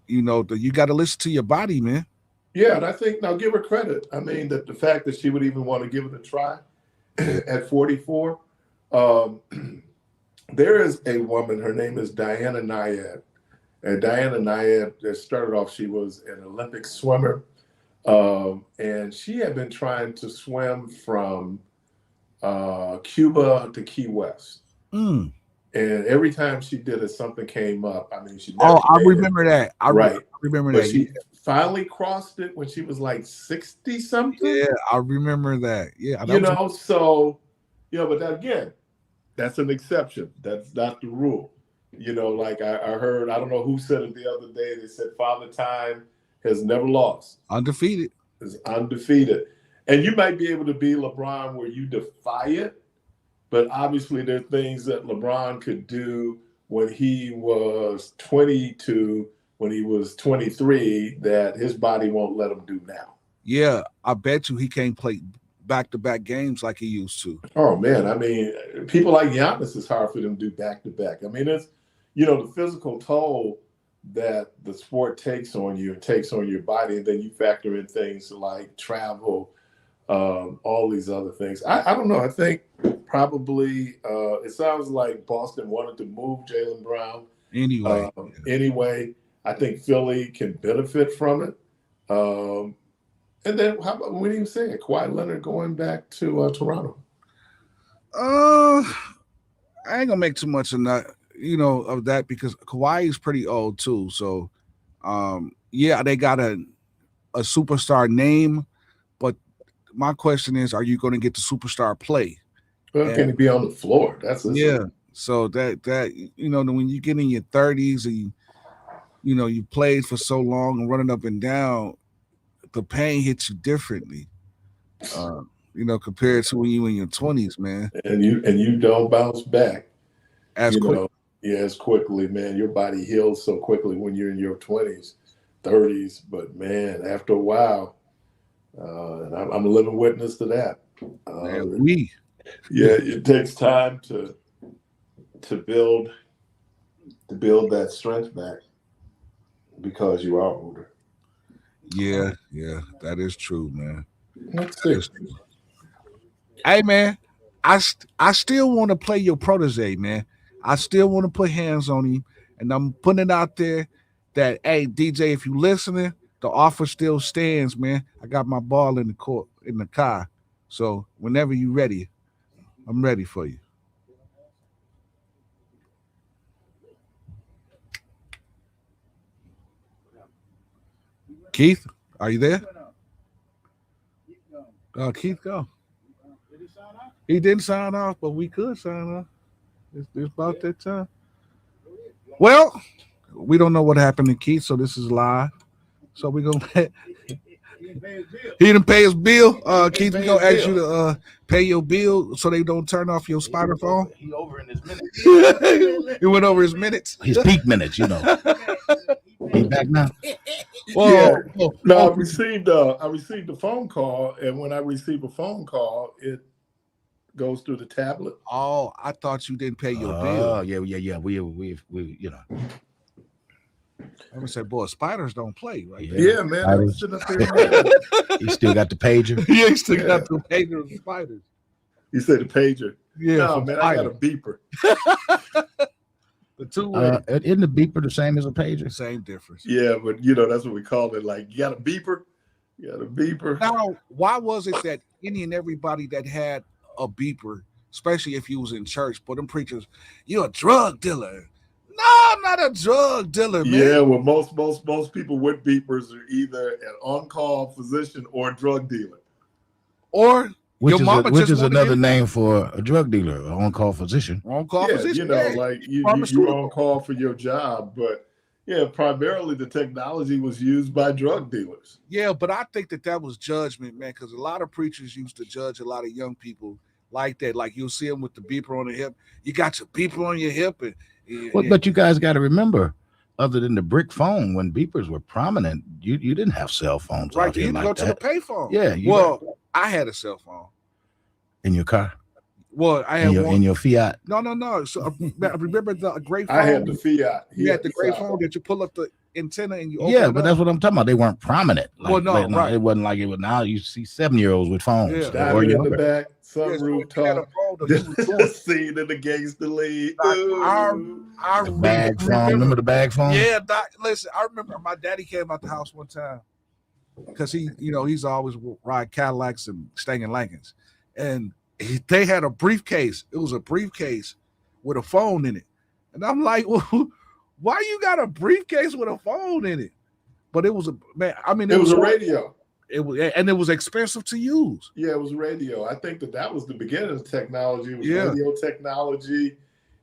you got to listen to your body, man. Yeah, and I think now give her credit. That the fact that she would even want to give it a try at 44. There is a woman, her name is Diana Nyad. And Diana Nyad started off, she was an Olympic swimmer. And she had been trying to swim from Cuba to Key West. Mm. And every time she did it, something came up. She never I remember that. I remember but that. She finally crossed it when she was like 60 something. Yeah, I remember that. Yeah, but that, again, that's an exception. That's not the rule. Like I heard, I don't know who said it the other day. They said Father Time has never lost. Undefeated. Is undefeated. And you might be able to be LeBron where you defy it, but obviously there are things that LeBron could do when he was 22, when he was 23, that his body won't let him do now. Yeah, I bet you he can't play back-to-back games like he used to. Oh, man. people like Giannis, it's hard for them to do back-to-back. It's, the physical toll that the sport takes on you and takes on your body, and then you factor in things like travel, all these other things. I don't know. I think probably it sounds like Boston wanted to move Jaylen Brown anyway. I think Philly can benefit from it. And then how about, we didn't even say it, Kawhi Leonard going back to Toronto? I ain't gonna make too much of that, of that, because Kawhi is pretty old too. So, yeah, they got a superstar name, but my question is, are you going to get the superstar play? Well, can he be on the floor? That's So that when you get in your 30s and you played for so long and running up and down, the pain hits you differently. Compared to when you in your 20s, man. And you don't bounce back as quickly, man. Your body heals so quickly when you're in your 20s, 30s. But man, after a while, and I'm a living witness to that. It takes time to build that strength back because you are older. Yeah, that is true, man. That's it. Hey, man, I still want to play your protege, man. I still want to put hands on him, and I'm putting it out there that, hey, DJ, if you listening, the offer still stands, man. I got my ball in the car, so whenever you ready, I'm ready for you. Keith, are you there? Keith, go. He didn't sign off, but we could sign off. It's about that time. Well, we don't know what happened to Keith, so this is live. So we're going to he didn't pay his bill. Keith, we're going to ask you to pay your bill so they don't turn off your spider phone. He over in his minutes. He went over his minutes. His peak minutes, He back now. Well, I received a phone call, and when I receive a phone call, it goes through the tablet. Oh, I thought you didn't pay your bill. Oh, yeah. We I would say, boy, spiders don't play, right? Yeah, man. I'm sitting up there. He still got the pager. Yeah, he still got the pager of spiders. You said the pager. Yeah, no, man, I got a beeper. The two-way. Isn't the beeper the same as a pager? Same difference. Yeah, but that's what we call it. Like, you got a beeper. You got a beeper. Now, why was it that any and everybody that had a beeper, especially if you was in church, but them preachers, you're a drug dealer? No, I'm not a drug dealer, man. Yeah, well, most people with beepers are either an on-call physician or a drug dealer. Or which is another name for a drug dealer, an on-call physician. On-call physician. Like you're on call for your job, but primarily the technology was used by drug dealers. Yeah, but I think that was judgment, man, because a lot of preachers used to judge a lot of young people like that. Like you'll see them with the beeper on the hip. You got your beeper on your hip, but you guys got to remember, other than the brick phone, when beepers were prominent, you didn't have cell phones. Right, you didn't go to the payphone. Yeah. I had a cell phone. In your car? Well, I had in your Fiat. No. So remember the gray phone? I had the Fiat. You had the gray phone that you pull up the antenna and you open it but that's what I'm talking about. They weren't prominent. Right. It wasn't like it was now. You see 7-year-olds with phones. Yeah. Or in the back, sunroof top. Seen in the gangster league. The bag phone. Remember the bag phone? Yeah, listen, I remember my daddy came out the house one time because he's always ride Cadillacs and staying in Lincolns, and they had a briefcase. It was a briefcase with a phone in it, and I'm like, well, why you got a briefcase with a phone in it? But it was it was a radio. It was expensive to use. Yeah, it was radio. I think that was the beginning of technology. It was radio technology,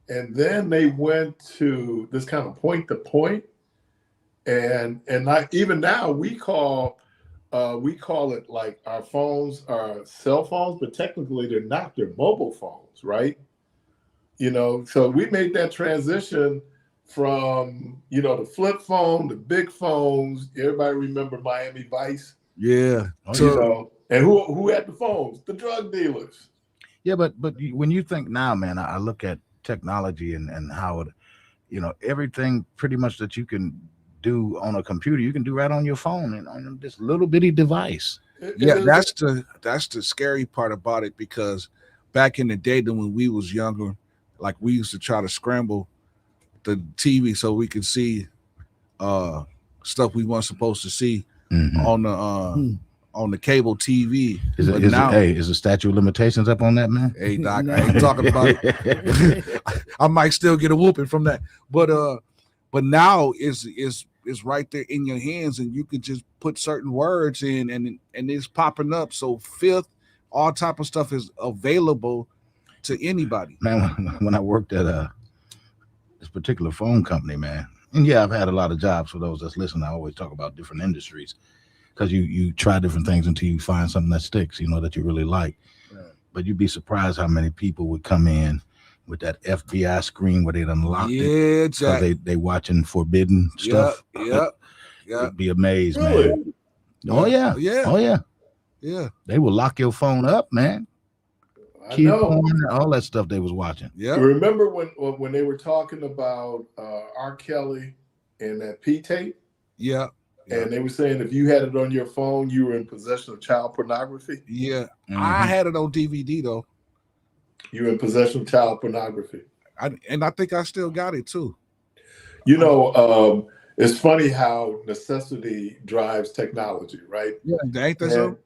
and then they went to this kind of point to point, and even now we call it like our phones are cell phones, but technically they're not. They're mobile phones, right? So we made that transition from the flip phone, the big phones. Everybody remember Miami Vice? Yeah. And who had the phones? The drug dealers. Yeah, but when you think now, man, I look at technology and how it, everything pretty much that you can do on a computer, you can do right on your phone and on this little bitty device. Yeah, that's the scary part about it, because back in the day, when we was younger, like we used to try to scramble the TV so we could see stuff we weren't supposed to see on the cable TV. Is the statute of limitations up on that, man? Hey Doc, I ain't talking about it. I might still get a whooping from that, but now it's right there in your hands, and you can just put certain words in, and it's popping up. So fifth, all type of stuff is available to anybody. Man, when I worked at this particular phone company, man, and yeah, I've had a lot of jobs. For those that's listening, I always talk about different industries, because you try different things until you find something that sticks, that you really like. Right. But you'd be surprised how many people would come in with that FBI screen where they'd unlocked it because they watching forbidden stuff. Yeah. You'd be amazed, man. Oh yeah. They will lock your phone up, man. I know. All that stuff they was watching. Yeah. Remember when they were talking about R. Kelly and that P tape? Yeah. And they were saying if you had it on your phone, you were in possession of child pornography. Yeah. I had it on DVD though. You were in possession of child pornography. And I think I still got it too. It's funny how necessity drives technology, right? Yeah, ain't that so?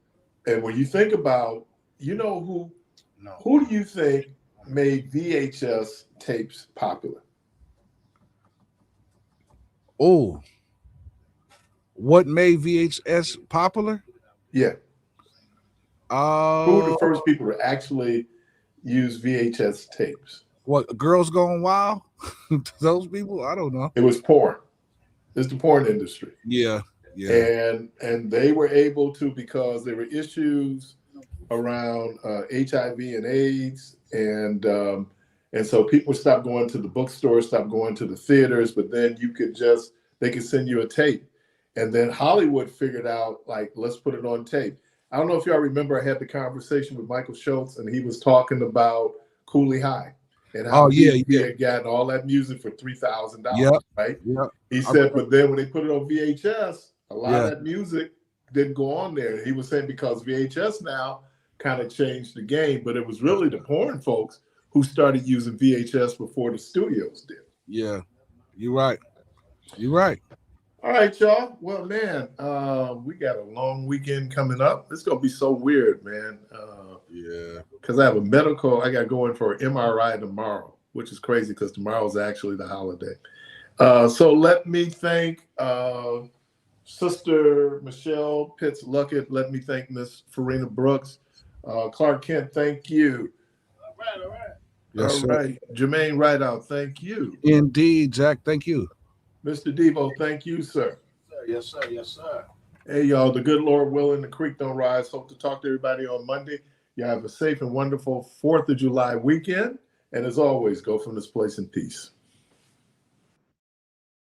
And when you think about, who do you think made VHS tapes popular? Oh, what made VHS popular? Yeah. Who were the first people to actually use VHS tapes? What, Girls Gone Wild? Those people? I don't know. It was porn. It's the porn industry. Yeah. And they were able to, because there were issues around HIV and AIDS, and so people stopped going to the bookstore, stopped going to the theaters, but then they could send you a tape. And then Hollywood figured out, like, let's put it on tape. I don't know if y'all remember, I had the conversation with Michael Schultz, and he was talking about Cooley High and how he had gotten all that music for $3,000, right? Yeah. He said, but then when they put it on VHS, a lot of that music didn't go on there. He was saying because VHS now kind of changed the game, but it was really the porn folks who started using VHS before the studios did. Yeah, you're right. You're right. All right, y'all. Well, man, we got a long weekend coming up. It's going to be so weird, man. Because I have I got to go in for an MRI tomorrow, which is crazy because tomorrow is actually the holiday. So let me thank Sister Michelle Pitts-Luckett. Let me thank Miss Farina Brooks. Clark Kent, thank you. All right. Yes, all right. Jermaine Rideout, thank you. Indeed, Jack, thank you. Mr. Debo, thank you, sir. Yes, sir. Yes, sir. Hey, y'all, the good Lord willing, the creek don't rise. Hope to talk to everybody on Monday. You have a safe and wonderful 4th of July weekend. And as always, go from this place in peace.